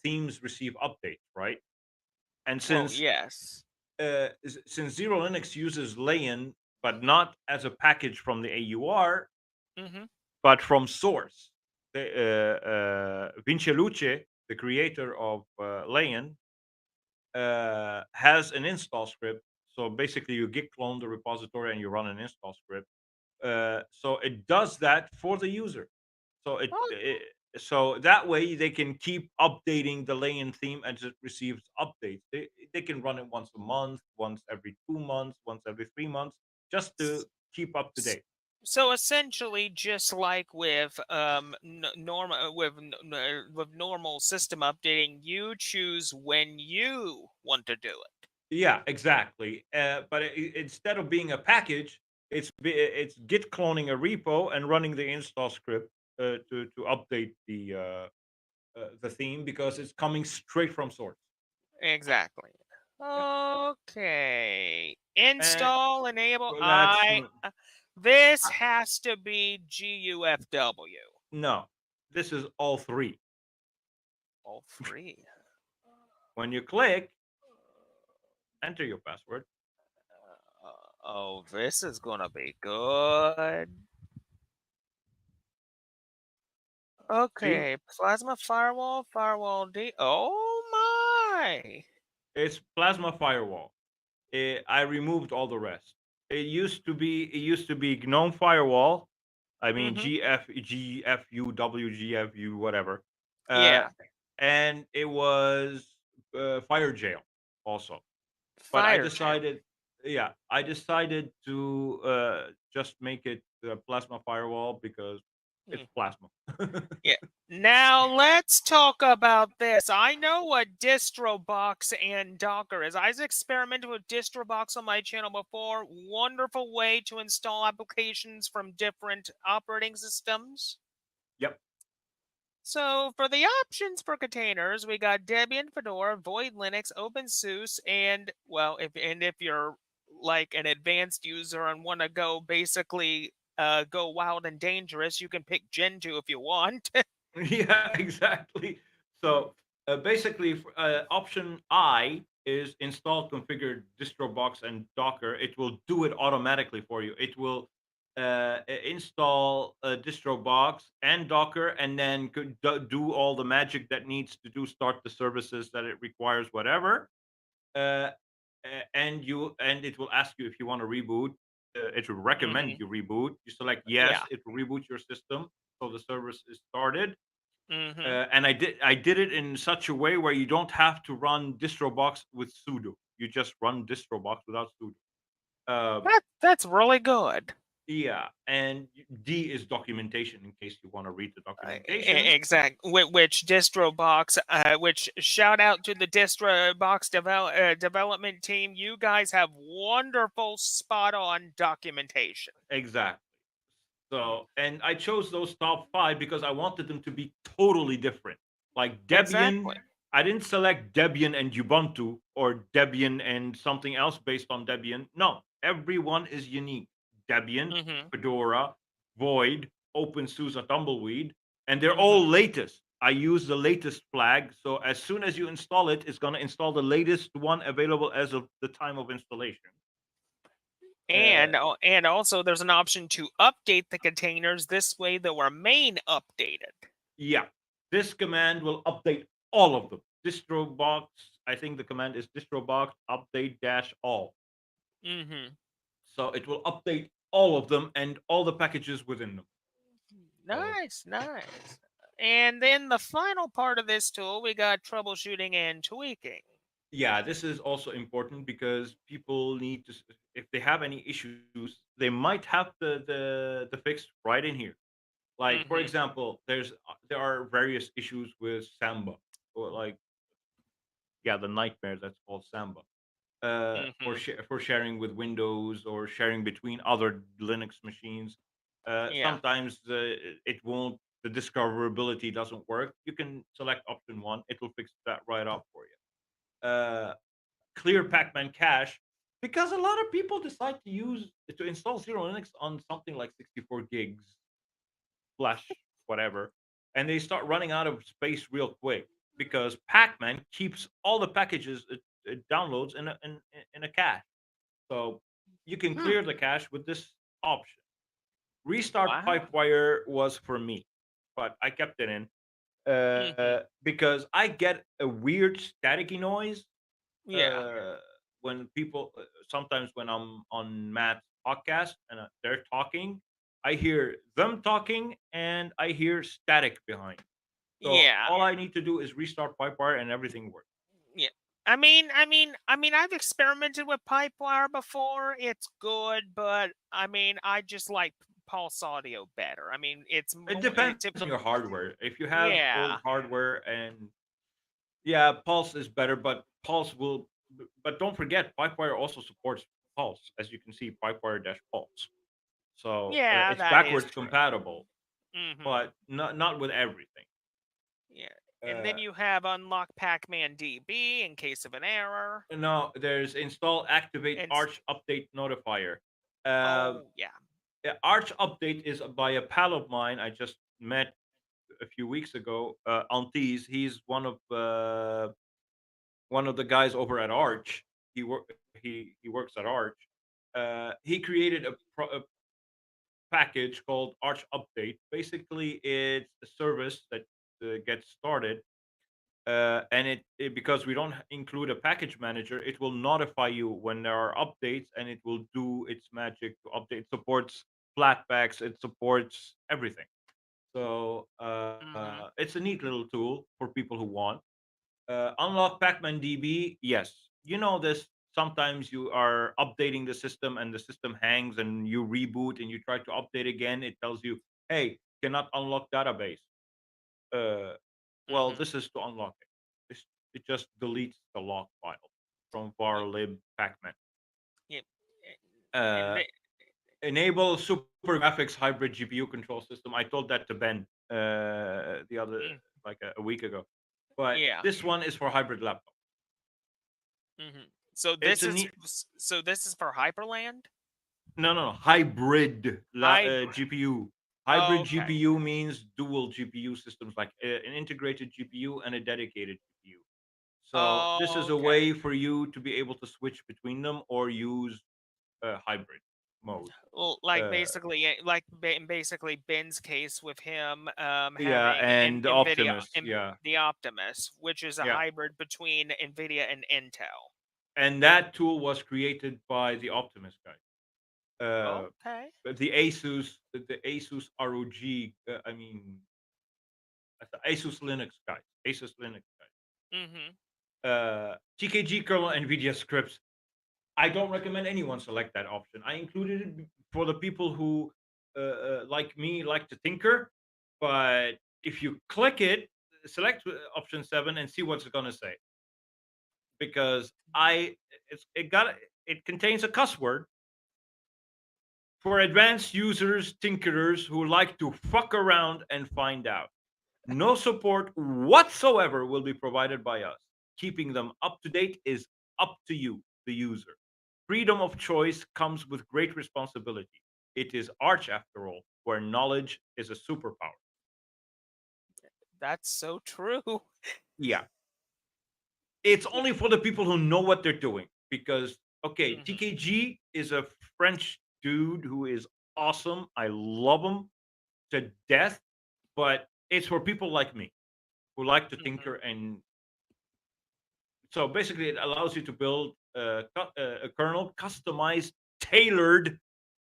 themes receive updates, right? And Well, yes. since Zero Linux uses Layen, but not as a package from the AUR, Mhm. but from source. Vinceluce, the creator of Layen, has an install script. So basically, you git clone the repository and you run an install script. So it does that for the user. So Oh, so that way they can keep updating the Layen theme as it receives updates. They can run it once a month, once every 2 months, once every 3 months, just to s- keep up to s- date. So essentially, just like with with normal system updating, you choose when you want to do it. Yeah, exactly. But instead of being a package, it's Git cloning a repo and running the install script to update the theme because it's coming straight from source. Exactly. Yeah, Okay. and Install, enable. well, that's This uh, has to be GUFW. no. This is all three. All three. When you click, enter your password. Oh, this is gonna be good. See, Okay, Plasma Firewall, Firewall D. Oh my! it's Plasma Firewall. I removed all the rest. It used to be GNOME Firewall. I mean Mm-hmm. GFUWGFU whatever, uh, Yeah, and it was Fire Jail also. But I Fire Jail. decided, yeah, I decided to just make it Plasma Firewall because Hmm. it's Plasma. Yeah. Now let's talk about this. I know what DistroBox and Docker is. I've experimented with DistroBox on my channel before. Wonderful way to install applications from different operating systems. Yep. So for the options for containers, we got Debian, Fedora, Void Linux, OpenSUSE, and well, if you're like an advanced user and want to go basically go wild and dangerous, you can pick Gentoo if you want. Yeah, exactly. So basically, option I is install, configure DistroBox and Docker. It will do it automatically for you. It will install DistroBox and Docker, and then do all the magic that needs to do, start the services that it requires, whatever. Uh, and it will ask you if you want to reboot. It will recommend Hmm. you reboot. You select Yeah. yes, it will reboot your system, so the service is started. Hmm. And I did it in such a way where you don't have to run DistroBox with sudo. You just run DistroBox without sudo. Uh, That's really good. yeah, and D is documentation in case you want to read the documentation. Exact. Which DistroBox? Which shout out to the DistroBox development team. You guys have wonderful, spot on documentation. Exactly. So, and I chose those top five because I wanted them to be totally different. Like Debian, Exactly. I didn't select Debian and Ubuntu or Debian and something else based on Debian. No, everyone is unique. Debian, Hmm. Fedora, Void, OpenSUSE, Tumbleweed, and they're all Hmm. latest. I use the latest flag, so as soon as you install it, it's going to install the latest one available as of the time of installation. Uh, And also there's an option to update the containers. This way they'll remain updated. Yeah, this command will update all of them. Distrobox, I think the command is distrobox update dash all. Hmm. So it will update all of them and all the packages within them. So Nice, nice. And then the final part of this tool, we got troubleshooting and tweaking. yeah, this is also important because people need to, if they have any issues, they might have the fix right in here. Like for Hmm. example, there are various issues with Samba, or like, yeah, the nightmare that's called Samba. Hmm. For sharing with Windows or sharing between other Linux machines. Yeah. Sometimes it won't. The discoverability doesn't work. You can select option one. It will fix that right up for you. Clear Pacman cache, because a lot of people decide to install Xerolinux on something like 64 gigs flash, whatever, and they start running out of space real quick because Pacman keeps all the packages it downloads in a cache. So you can Hmm. clear the cache with this option. Restart Wow. Pipewire was for me, but I kept it in Hmm. because I get a weird staticky noise Yeah. uh, when people sometimes when I'm on Matt's podcast and they're talking, I hear them talking and I hear static behind. So Yeah. all I need to do is restart Pipewire and everything works. Yeah. I've experimented with Pipewire before. It's good, but I just like pulse audio better? I mean, it's It more. depends on your hardware. If you have old Yeah, hardware, and yeah, Pulse is better, but Pulse will. But don't forget, Pipewire also supports Pulse, as you can see, Pipewire dash Pulse. So yeah, it's that is backwards true. compatible, Mm-hmm. but not with everything. Yeah, and then Uh, you have unlock Pac-Man DB in case of an error. no, there's install activate And Arch update notifier. Uh, oh yeah. Arch update is by a pal of mine I just met a few weeks ago. Antis, he's one of the guys over at Arch. He works at Arch. He created a package called Arch Update. Basically, it's a service that gets started, and because we don't include a package manager, it will notify you when there are updates, and it will do its magic to update. It supports flatpaks, it supports everything. So Mm-hmm. it's a neat little tool for people who want. Unlock Pacman DB, yes. You know this. Sometimes you are updating the system and the system hangs and you reboot and you try to update again. It tells you, hey, cannot unlock database. Uh, well, Mm-hmm. this is to unlock it. It just deletes the log file from var lib pacman. Yep. And Uh, Enable super graphics hybrid GPU control system. I told that to Ben the other like a week ago. But yeah. this one is for hybrid laptop. Mm-hmm. So It's this a is neat. so this is for Hyperland. No, hybrid Hybrid. GPU. Oh, Hybrid okay. GPU means dual GPU systems, like an integrated GPU and a dedicated GPU. So this Oh, is a okay. way for you to be able to switch between them or use hybrid mode. Like Uh, basically, basically Ben's case with him yeah, having an and Nvidia, Optimus. Yeah, the Optimus, which is a yeah. hybrid between Nvidia and Intel. And that tool was created by the Optimus guy. Okay. The Asus ROG. I mean, the Asus Linux guys. Asus Linux guys. Mm-hmm. TKG kernel NVIDIA scripts. I don't recommend anyone select that option. I included it for the people who, like me, like to tinker. But if you click it, select option 7 and see what's it gonna say. Because it contains a cuss word for advanced users, tinkerers who like to fuck around and find out. No support whatsoever will be provided by us. Keeping them up to date is up to you, the user. Freedom of choice comes with great responsibility. It is Arch, after all, where knowledge is a superpower. That's so true. Yeah. It's only for the people who know what they're doing. Because, okay, Mm-hmm. TKG is a French dude who is awesome. I love him to death, but it's for people like me who like to Mm-hmm. tinker. And so basically, it allows you to build a kernel customized, tailored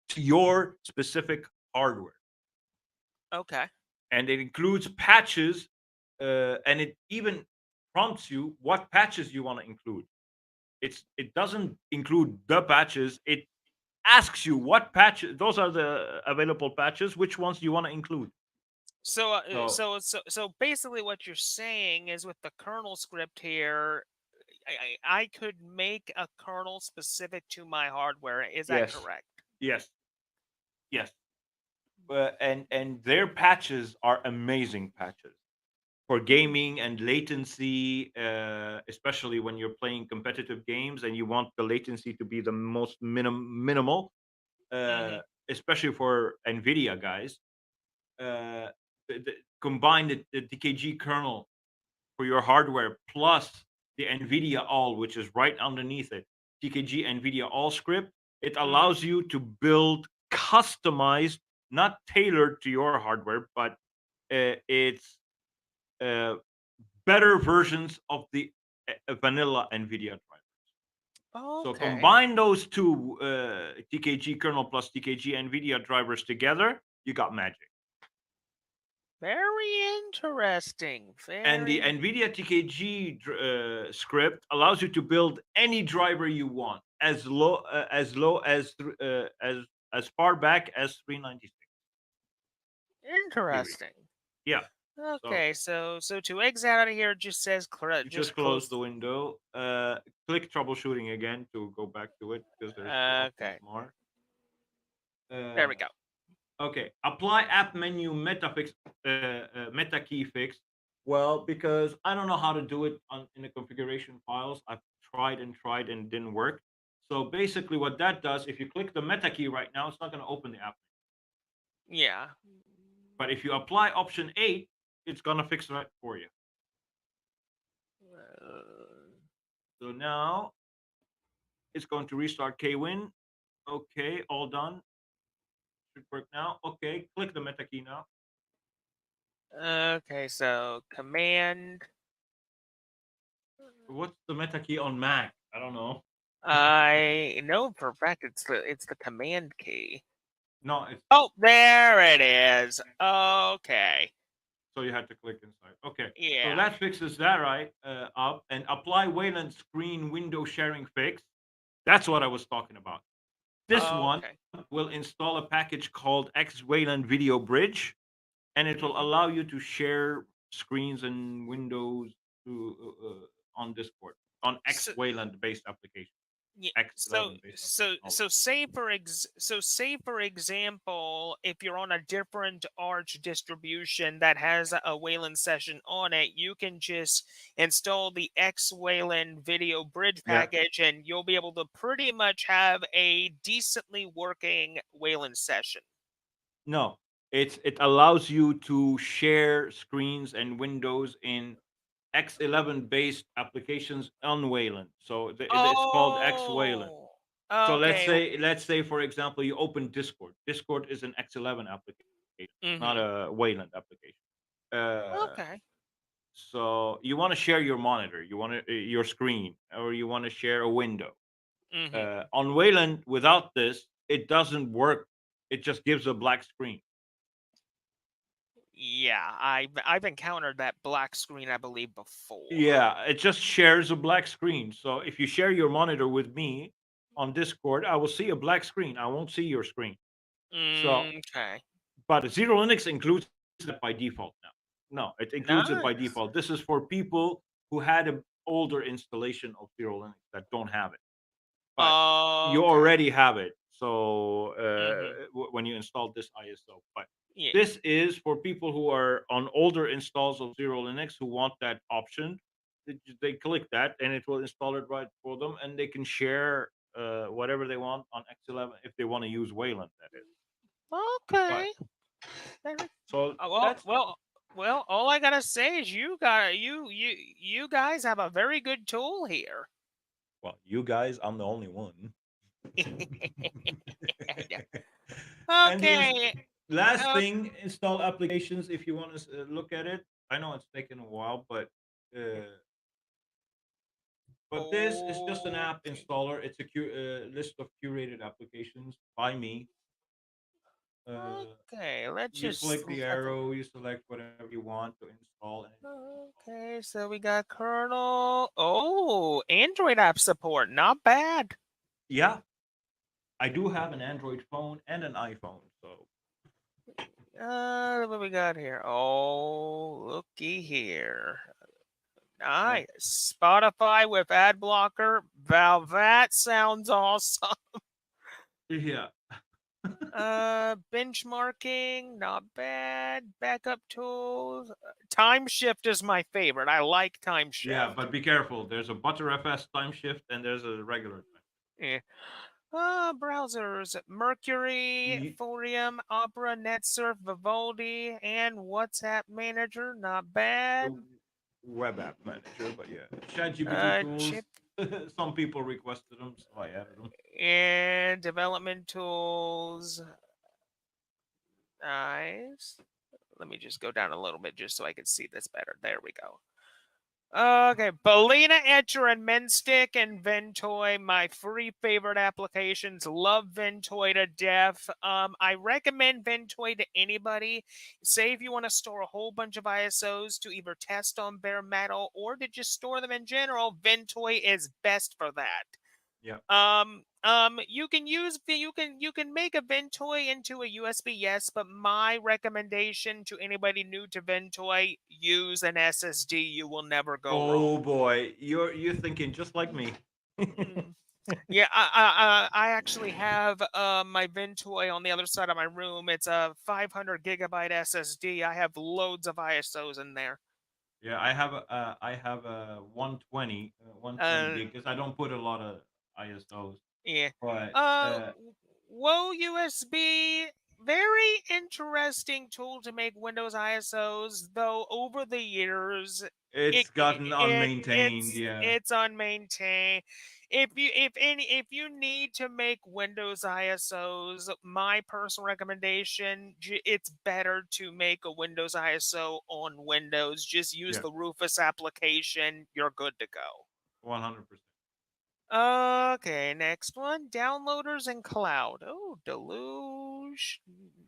to your specific hardware. Okay. And it includes patches, and it even prompts you what patches you want to include. It doesn't include the patches. It asks you what patches. Those are the available patches. Which ones do you want to include? So So basically, what you're saying is with the kernel script here, I could make a kernel specific to my hardware. Is that yes, correct? yes, yes. And their patches are amazing patches for gaming and latency, especially when you're playing competitive games and you want the latency to be the most minimal, uh, Mm-hmm. especially for NVIDIA guys. Combine the DKG kernel for your hardware plus the NVIDIA All, which is right underneath it, TKG NVIDIA All script. It Mm-hmm. allows you to build customized, not tailored to your hardware, but it's uh, better versions of the vanilla NVIDIA driver. So Okay. combine those two TKG kernel plus TKG NVIDIA drivers together, you got magic. Very interesting. And the Very. NVIDIA TKG script allows you to build any driver you want, as low as far back as 396. Interesting. Yeah. So Okay, so to exit out of here, it just says you just just close close. the window. Click troubleshooting again to go back to it because there's two options Okay, more. there Uh, we go. okay. Apply app menu meta key fix. Well, because I don't know how to do it in the configuration files. I've tried and tried and it didn't work. So basically, what that does, if you click the meta key right now, it's not going to open the app. Yeah. But if you apply option 8, it's going to fix that for you. So now it's going to restart KWin. Okay, all done. Should work now. Okay, click the meta key now. Okay, so command. What's the meta key on Mac? I don't know. I know for a fact it's the command key. No, it's Oh, there it is. Okay. so you had to click inside. Okay, so Yeah. that fixes that right up and apply Wayland screen window sharing fix. That's what I was talking about. This one Okay. will install a package called X Wayland Video Bridge, and it will Mhm. allow you to share screens and windows on Discord on X So Wayland based application, yeah. So X11 based so application. so say for example, if you're on a different Arch distribution that has a Wayland session on it, you can just install the X Wayland Video Bridge Yeah. package, and you'll be able to pretty much have a decently working Wayland session. No, it allows you to share screens and windows in X11 based applications on Wayland. So it's called X Wayland. Oh, So okay. let's say for example you open Discord. Discord is an X11 application, not Mm-hmm. a Wayland application. Uh, Okay. so you want to share your monitor, you want to your screen, or you want to share a window. Mm-hmm. On Wayland, without this, it doesn't work. It just gives a black screen. Yeah, I've encountered that black screen, I believe, before. Yeah, it just shares a black screen. So if you share your monitor with me on Discord, I will see a black screen. I won't see your screen. So, Okay. but Zero Linux includes it by default now. No, it includes it by Nice. default. This is for people who had an older installation of Zero Linux that don't have it, but you Okay. already have it. So Mm-hmm. when you install this ISO, but Yeah. this is for people who are on older installs of Zero Linux who want that option. They click that and it will install it right for them, and they can share whatever they want on X11 if they want to use Wayland. That is, but Okay. There- so Oh, well, that's well, well. All I gotta say is you guys have a very good tool here. well, you guys. I'm the only one. And the Okay. last Uh, thing, install applications if you want to look at it. I know it's taken a while, uh, but this is just an app okay. installer. It's a list of curated applications by me. Okay. Let's You just click the have a arrow, you select whatever you want to install, and it installs. Okay, so we got kernel. Oh, Android app support. Not bad. Yeah, I do have an Android phone and an iPhone, so What we got here? Oh, looky here. yeah, Nice. Spotify with ad blocker. Val, that sounds awesome. yeah, Benchmarking, not bad. Backup tools. Time shift is my favorite. I like time yeah. shift. But be careful. There's a Btrfs time shift and there's a regular time. Yeah. Browsers: Mercury, You, Forium, Opera, NetSurf, Vivaldi, and WhatsApp Manager. Not the bad. web app manager, but yeah, ChatGPT tools. Chip Some people requested them, so I added them. and development tools. Nice. Let me just go down a little bit just so I can see this better. There we go. Okay, Belina, Etcher, and Menstick and Ventoy, my free favorite applications. Love Ventoy to death. I recommend Ventoy to anybody. Say if you want to store a whole bunch of ISOs to either test on bare metal or to just store them in general, Ventoy is best for that. Yeah. You can make a Ventoy into a USB, yes, but my recommendation to anybody new to Ventoy, use an SSD. You will never go Oh wrong. boy, you're thinking just like me. Mm. Yeah, I actually have my Ventoy on the other side of my room. It's a 500 gigabyte SSD. I have loads of ISOs in there. Yeah, I have a 120 Uh, gig because I don't put a lot of ISOs. yeah. But Uh, Whoa USB, very interesting tool to make Windows ISOs. Though over the years, it's gotten unmaintained. Yeah, it's unmaintained. If you need to make Windows ISOs, my personal recommendation, it's better to make a Windows ISO on Windows. Just use yeah, the Rufus application. You're good to go. 100%. Okay, next one. Downloaders and cloud. Oh, Deluge,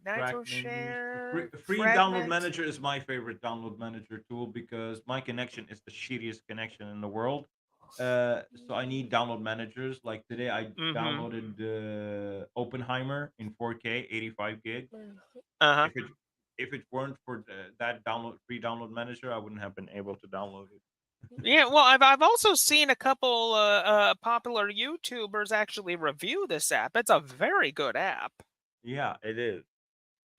Track menus. NitroShare, Free download Fragment. manager is my favorite download manager tool because my connection is the shittiest connection in the world. So I need download managers. Like today, I Mm-hmm. downloaded Oppenheimer in 4K, 85 gig. Uh-huh. If it weren't for that free download manager, I wouldn't have been able to download it. Yeah, well, I've also seen a couple popular YouTubers actually review this app. It's a very good app. Yeah, it is,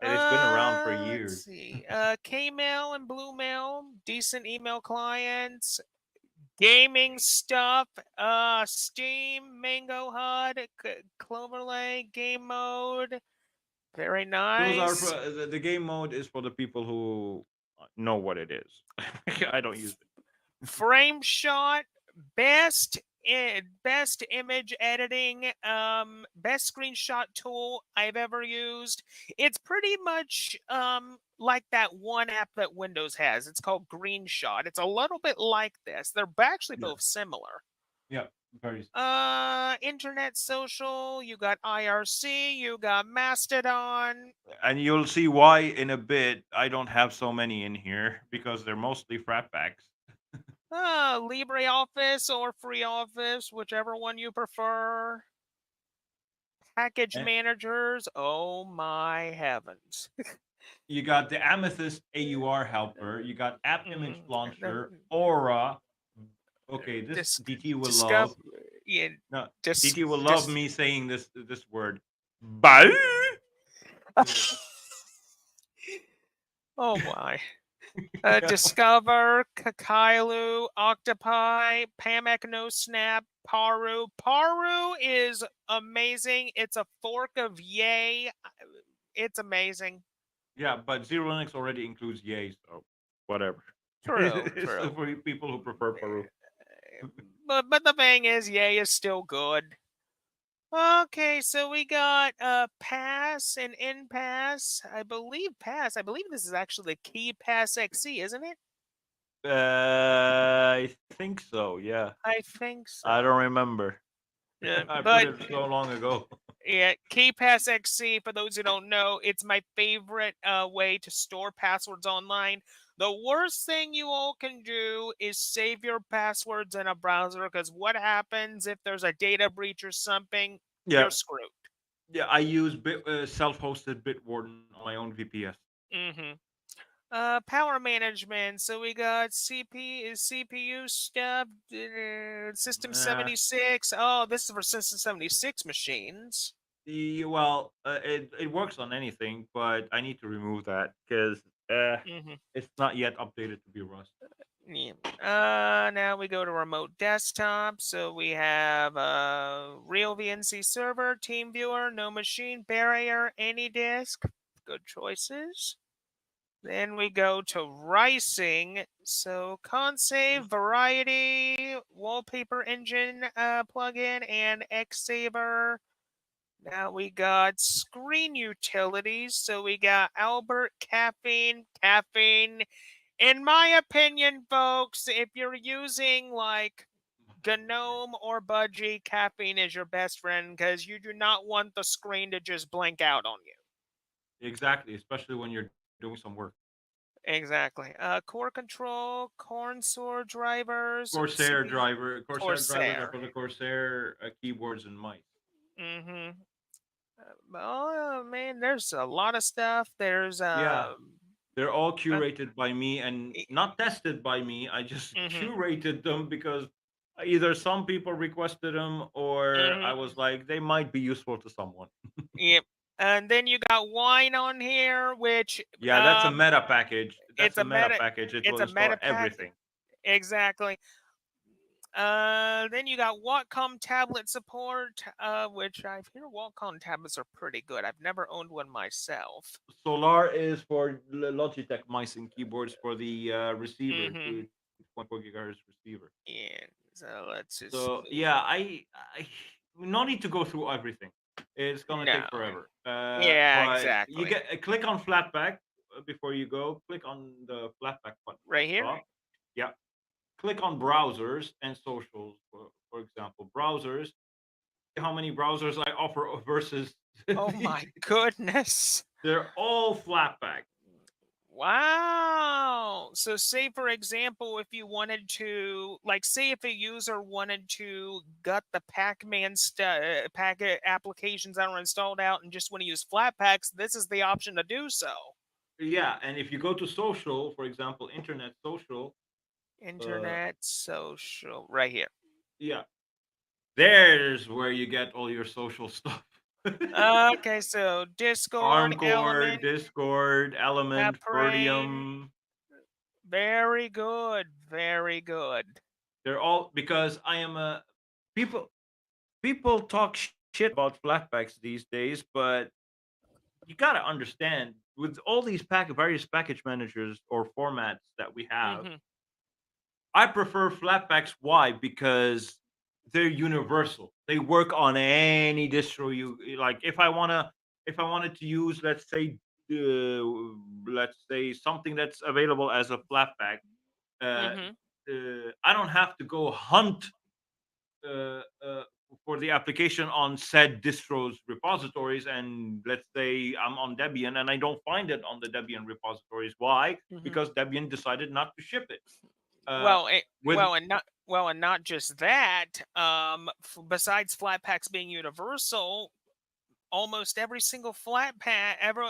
and it's been around for Let's years. see. Kmail and Bluemail, decent email clients. Gaming stuff, Steam, Mango HUD, Cloverlay, Game Mode, very Those are for, nice. the game mode is for the people who know what it is. I don't use it. Frame Shot, best image editing, best screenshot tool I've ever used. It's pretty much like that one app that Windows has. It's called Green Shot. It's a little bit like this. They're actually Yeah, both similar. yeah, very. Internet social, you got IRC, you got Mastodon, And you'll see why in a bit. I don't have so many in here because they're mostly frat packs. LibreOffice or FreeOffice, whichever one you prefer. Package And managers, oh my heavens. you got the Amethyst AUR helper. You got App Image Launcher, The- Aura. Okay, this Dis- DT will discover, love. yeah, No, dis, DT will love dis, me saying this word. Bye. oh my. Yeah. Discover, Kakailu, Octopi, Pamek No Snap, Paru. Paru is amazing. It's a fork of Yay. It's amazing. Yeah, but Xerolinux already includes Yay, so whatever. True, It's true. for people who prefer Peru. But the thing is, Yay is still good. Okay, so we got pass and in pass. I believe pass. I believe this is actually the key pass XC, isn't it? I think so. Yeah, I think I so. don't remember. I put But it so long ago. yeah, KPass XC, for those who don't know, it's my favorite way to store passwords online. The worst thing you all can do is save your passwords in a browser, because what happens if there's a data breach or something? Yeah, You're screwed. yeah. I use self-hosted Bitwarden on my own VPS. Mm-hmm. Power management. So we got CPU stuff, System Uh, 76. Oh, this is for System 76 machines. well, it works on anything, but I need to remove that because Mm-hmm. it's not yet updated to be Rust. Yeah. Now we go to remote desktop. So we have real VNC server, team viewer, no machine barrier, any disk. Good choices. Then we go to Rising. So Consave, Variety, Wallpaper Engine plugin, and Xsaver. Now we got screen utilities. So we got Albert, Caffeine. In my opinion, folks, if you're using like GNOME or Budgie, Caffeine is your best friend, because you do not want the screen to just blink out on you. Exactly, especially when you're doing some work. exactly. Core control, Corsair drivers, Corsair CPU, driver. Corsair drivers are Corsair. for the Corsair keyboards and mice. Mm-hmm. Oh man, there's a lot of stuff. There's Yeah, they're all uh, curated by me and not tested by me. I just mm-hmm, curated them because either some people requested them or I mm-hmm. was like, they might be useful to someone. Yep. And then you got wine on here, which Yeah, that's a meta package. That's it's a a meta meta package. It it's will a install meta pack. everything. Exactly. Then you got Wacom tablet support, which I hear Wacom tablets are pretty good. I've never owned one myself. Solar is for Logitech mice and keyboards for the receiver, Mm-hmm. 2.4 gigahertz receiver. Yeah. So let's just So move. yeah, I no need to go through everything. It's gonna No. take forever. Yeah, But you exactly. get click on Flatpak before you go. Click on the Flatpak button at Right the here. top. Yeah. Click on browsers and socials. For example, browsers. How many browsers I offer versus Oh the, my goodness. they're all Flatpak. Wow. So say for example, if you wanted to like say if a user wanted to gut the Pac-Man packet applications that are installed out and just want to use Flatpaks, this is the option to do so. Yeah, and if you go to social, for example, internet social, uh, Internet social right here. yeah, there's where you get all your social stuff. Okay, so Discord, Armcore, Element, Discord, Element, Brain. Birdium. Very good. Very good. They're all because I am a people. People talk shit about flatpaks these days, but you gotta understand with all these various package managers or formats that we have. Mhm. I prefer flatpaks. Why? Because they're universal. They work on any distro like. If I wanted to use, uh, let's say something that's available as a flatpak, uh, Mhm. I don't have to go hunt uh, uh, for the application on said distro's repositories. And let's say I'm on Debian and I don't find it on the Debian repositories. Why? Mhm. Because Debian decided not to ship it. Uh, Well, with and not just that. Besides Flatpaks being universal, almost every single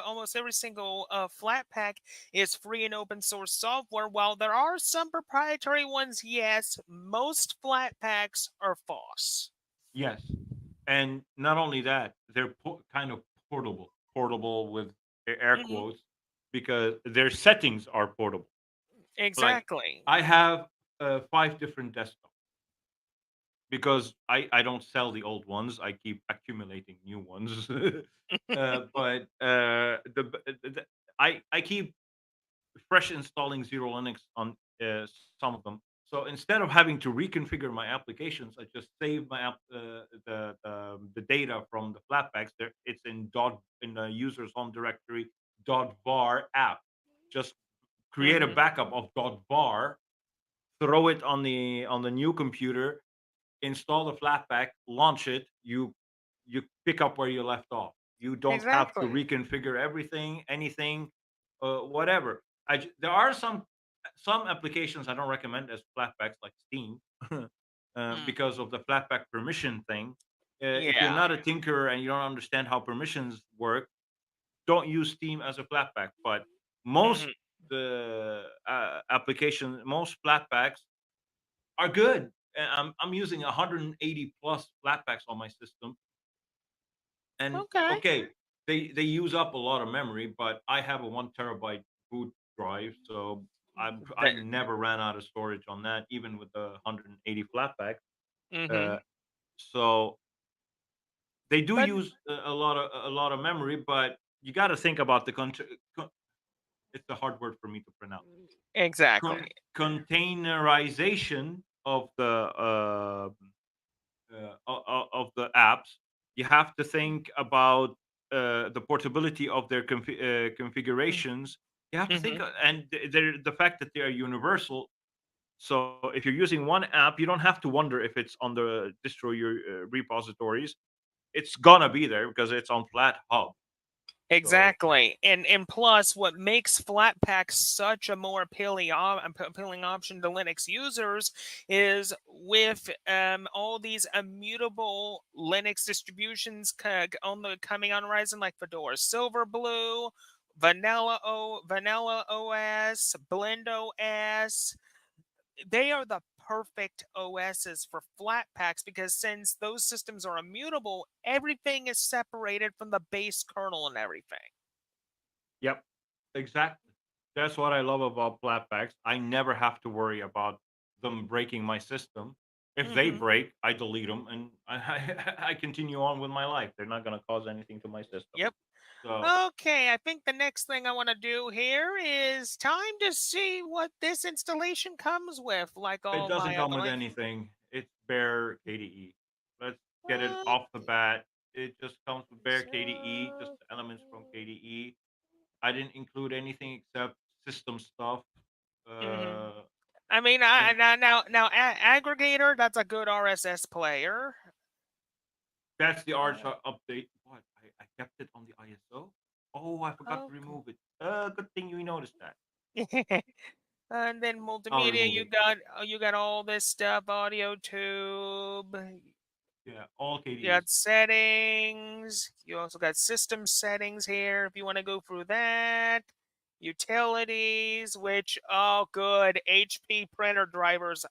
almost every single flat pack is free and open source software. While there are some proprietary ones, yes, most flat packs are false. Yes, and not only that, they're kind of portable with air Hmm. quotes, because their settings are portable. Like Exactly. I have 5 different desktops because I don't sell the old ones. I keep accumulating new ones. But I keep fresh installing Xerolinux on some of them. So instead of having to reconfigure my applications, I just save my the data from the Flatpaks. There, it's in the user's home directory .var app. Just create a Hmm. backup of .var, throw it on the new computer, install the Flatpak, launch it. You pick up where you left off. You don't have to Exactly. reconfigure everything, anything, whatever. There are some applications I don't recommend as Flatpaks, like Steam, Mm. because of the Flatpak permission thing. If you're Yeah. not a tinkerer and you don't understand how permissions work, don't use Steam as a Flatpak. But most Hmm. most Flatpaks are good. And I'm using 180 plus Flatpaks on my system, and Okay. okay, they use up a lot of memory, but I have a 1 terabyte boot drive, so I That. never ran out of storage on that, even with the 180 Flatpak. Uh, Hmm. so they do But use a lot of memory, but you got to think about it's a hard word for me to pronounce. exactly. Containerization of of the apps. You have to think about the portability of their configurations. You have to think, Hmm. and the fact that they are universal. So if you're using one app, you don't have to wonder if it's on the distro your repositories. It's gonna be there because it's on Flat Hub. So Exactly, and plus, what makes Flatpak such a more appealing option to Linux users is with all these immutable Linux distributions coming on Horizon, like Fedora Silverblue, Vanilla OS, Blend OS. They are the perfect OSs for Flatpaks because since those systems are immutable, everything is separated from the base kernel and everything. yep, exactly. That's what I love about flatpaks. I never have to worry about them breaking my system. If they Hmm. break, I delete them and I continue on with my life. They're not going to cause anything to my system. Yep. So Okay, I think the next thing I want to do here is time to see what this installation comes with, like it all doesn't my come other with like. anything. It's bare KDE. Let's get it What? off the bat. It just comes with bare KDE, just elements from KDE. I didn't include anything except system stuff. Mm-hmm. Uh, I mean, and aggregator. That's a good RSS player. that's the Arch Uh, update. What? I kept it on the ISO. Oh, I forgot to okay. remove it. Good thing you noticed that. And then I'll multimedia, remove it. you got all this stuff, audio tube. Yeah, all You KDEs. got settings. You also got system settings here if you want to go through that. Utilities, which oh good, HP printer drivers.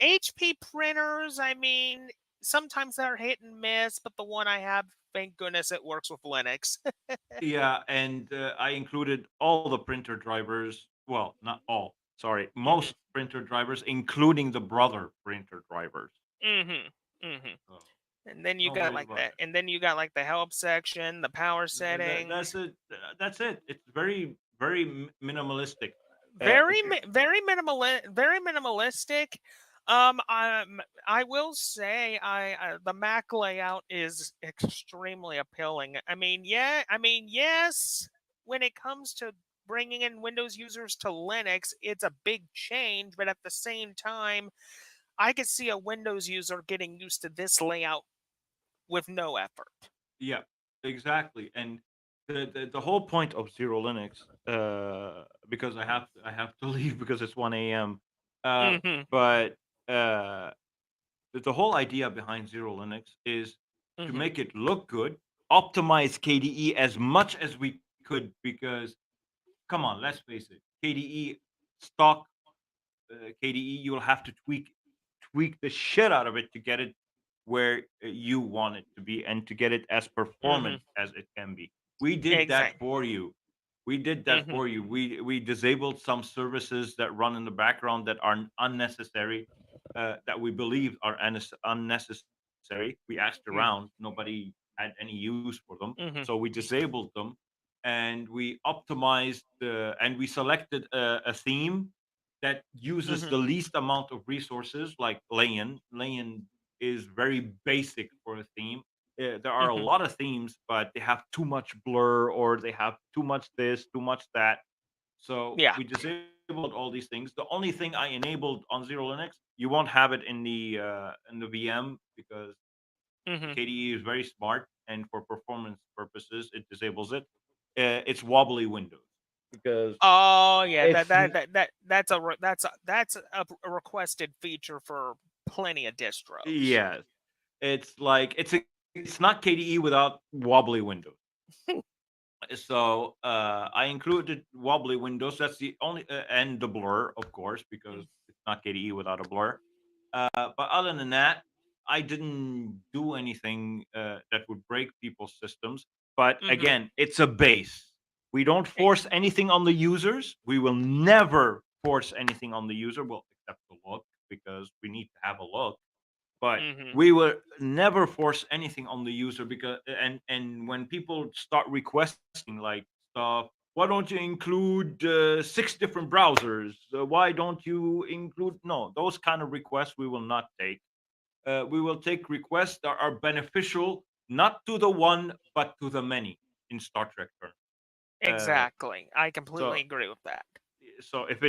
HP printers, I mean, sometimes they're hit and miss, but the one I have, thank goodness it works with Linux. Yeah, and I included all the printer drivers. Well, not all. Sorry, Mhm. most printer drivers, including the brother printer drivers. Mhm. Mhm. So And then you no got worries like about that. that. And then you got like the help section, the power That's settings. it. That's it. It's very minimalistic. Very very minimalistic. I will say the Mac layout is extremely appealing. I mean yes, when it comes to bringing in Windows users to Linux, it's a big change, but at the same time, I could see a Windows user getting used to this layout with no effort. Yeah, exactly. And the whole point of Xerolinux, because I have to leave because it's 1 a.m. Uh, Mhm. but the whole idea behind Xerolinux is to Mhm. make it look good, optimize KDE as much as we could. Because come on, let's face it, KDE stock KDE, you will have to tweak the shit out of it to get it where you want it to be and to get it as performant Mhm. as it can be. We did that Exactly. for you. We did that Mhm. for you. We disabled some services that run in the background that are unnecessary, that we believe are unnecessary. We asked around, Mhm. nobody had any use for them, so Mhm. we disabled them, and we optimized and we selected a theme that uses Mhm. the least amount of resources, like Layan. Layan is very basic for a theme. There are a Mhm. lot of themes, but they have too much blur or they have too much this, too much that. So Yeah. we disabled all these things. The only thing I enabled on Zero Linux, you won't have it in the VM because Mhm. KDE is very smart, and for performance purposes, it disables it. It's wobbly windows because Oh yeah, it's that's a requested feature for plenty of distros. yes, it's not KDE without wobbly windows. So I included wobbly windows. That's the only and the blur, of course, because it's not KDE without a blur. But other than that, I didn't do anything that would break people's systems. But Mhm. again, it's a base. We don't force anything on the users. We will never force anything on the user. Well, except the look, because we need to have a look, but Mhm. we will never force anything on the user. Because and when people start requesting like stuff, why don't you include 6 different browsers, why don't you include, no, those kind of requests we will not take. We will take requests that are beneficial not to the one but to the many in Star Trek terms. Exactly. I So completely agree with that. so if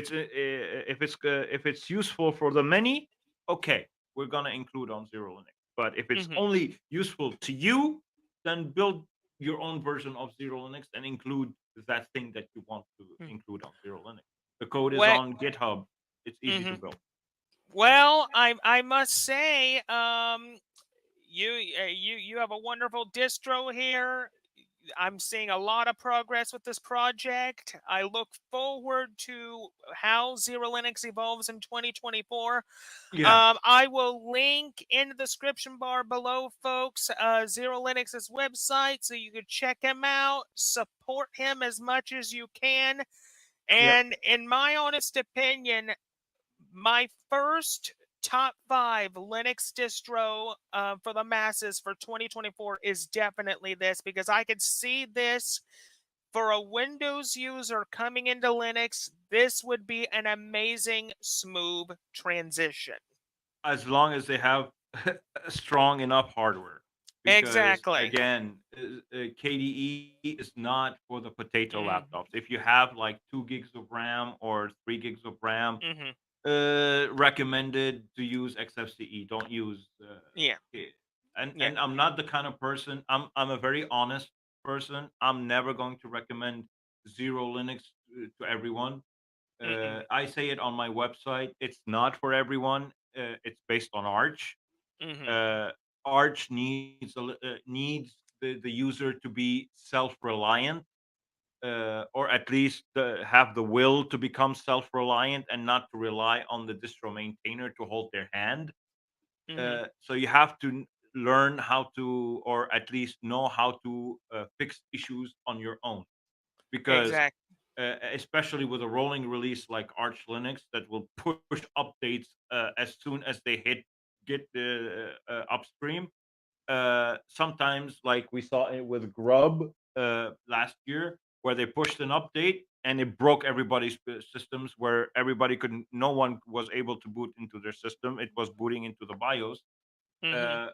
it's useful for the many, okay, we're gonna include on Zero Linux. But if it's Mhm. only useful to you, then build your own version of Zero Linux and include that thing that you want to Mm. include on Zero Linux. The code is Well, on GitHub. It's easy to mhm. build. So Well, I must say, you have a wonderful distro here. I'm seeing a lot of progress with this project. I look forward to how Zero Linux evolves in 2024. yeah, I will link in the description bar below, folks, Zero Linux's website, so you can check him out, support him as much as you can. yep. And in my honest opinion, my first top 5 Linux distro for the masses for 2024 is definitely this, because I could see this for a Windows user coming into Linux. This would be an amazing, smooth transition. As long as they have strong enough hardware, because Exactly. again, KDE is not for the potato Mm-hmm. laptops. If you have like 2 gigs of RAM or 3 gigs of RAM, Mm-hmm. recommended to use XFCE. Don't use Yeah. K- Yeah. and I'm not the kind of person. I'm a very honest person. I'm never going to recommend Zero Linux to everyone. Mm-mm. I say it on my website. It's not for everyone. It's based on Arch. Mm-hmm. Uh, Arch needs the user to be self-reliant, or at least have the will to become self-reliant and not to rely on the distro maintainer to hold their hand. Mm-hmm. So you have to learn how to, or at least know how to fix issues on your own, because Exact. especially with a rolling release like Arch Linux that will push updates as soon as they hit get upstream. Sometimes, like we saw it with Grub last year, where they pushed an update and it broke everybody's systems, where everybody couldn't, no one was able to boot into their system. It was booting into the BIOS, Mm-hmm. uh,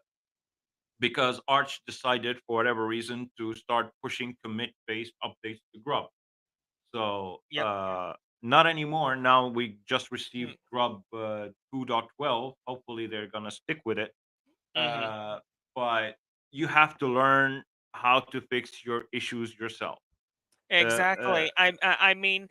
because Arch decided, for whatever reason, to start pushing commit based updates to Grub. So Yep. not anymore. Now we just received Mm. Grub 2.12. Hopefully they're gonna stick with it. Mm-hmm. Uh, but you have to learn how to fix your issues yourself. Uh, uh, Exactly. I mean,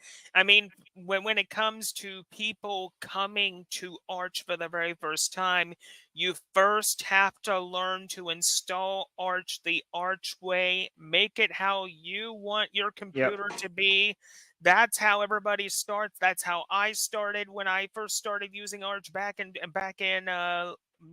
when it comes to people coming to Arch for the very first time, you first have to learn to install Arch the Arch way, make it how you want your yep. computer to be. That's how everybody starts. That's how I started when I first started using Arch back in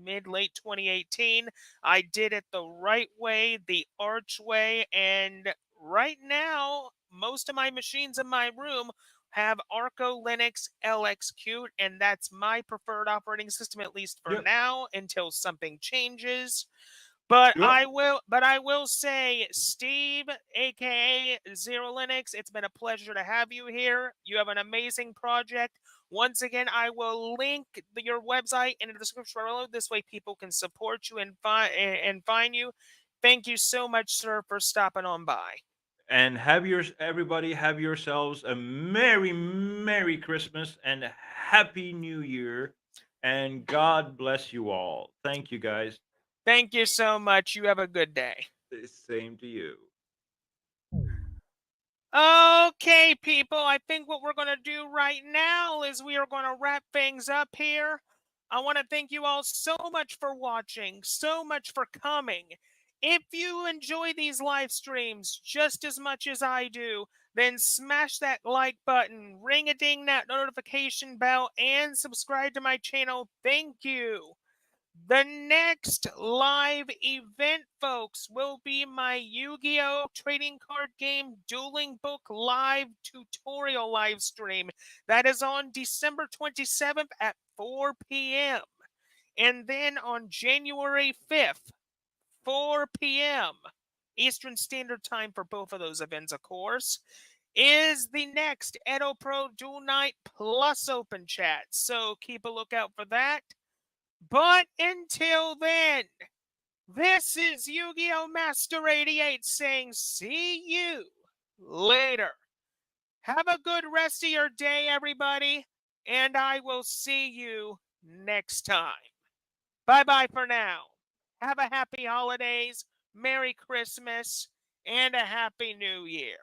mid late 2018. I did it the right way, the Arch way, and right now, most of my machines in my room have Arco Linux LXQ, and that's my preferred operating system, at least for Yep. now, until something changes. But Yep. I will say, Steve, aka Zero Linux, it's been a pleasure to have you here. You have an amazing project. Once again, I will link your website in the description below. This way, people can support you and find you. Thank you so much, sir, for stopping on by. And have your everybody have yourselves a merry Christmas and a happy New Year, and God bless you all. Thank you, guys. Thank you so much. You have a good day. The same to you. Okay, people, I think what we're going to do right now is we are going to wrap things up here. I want to thank you all so much for watching, so much for coming. If you enjoy these live streams just as much as I do, then smash that like button, ring a ding that notification bell, and subscribe to my channel. Thank you. The next live event, folks, will be my Yu-Gi-Oh! Trading card game Dueling Book live tutorial live stream. That is on December 27th at 4 p.m. And then on January 5th, 4 p.m. Eastern Standard Time for both of those events, of course, is the next Edo Pro Duel Night Plus Open Chat. So keep a lookout for that. But until then, this is Yu Gi Oh! Master 88 saying, see you later. Have a good rest of your day, everybody, and I will see you next time. Bye bye for now. Have a happy holidays, Merry Christmas, and a Happy New Year.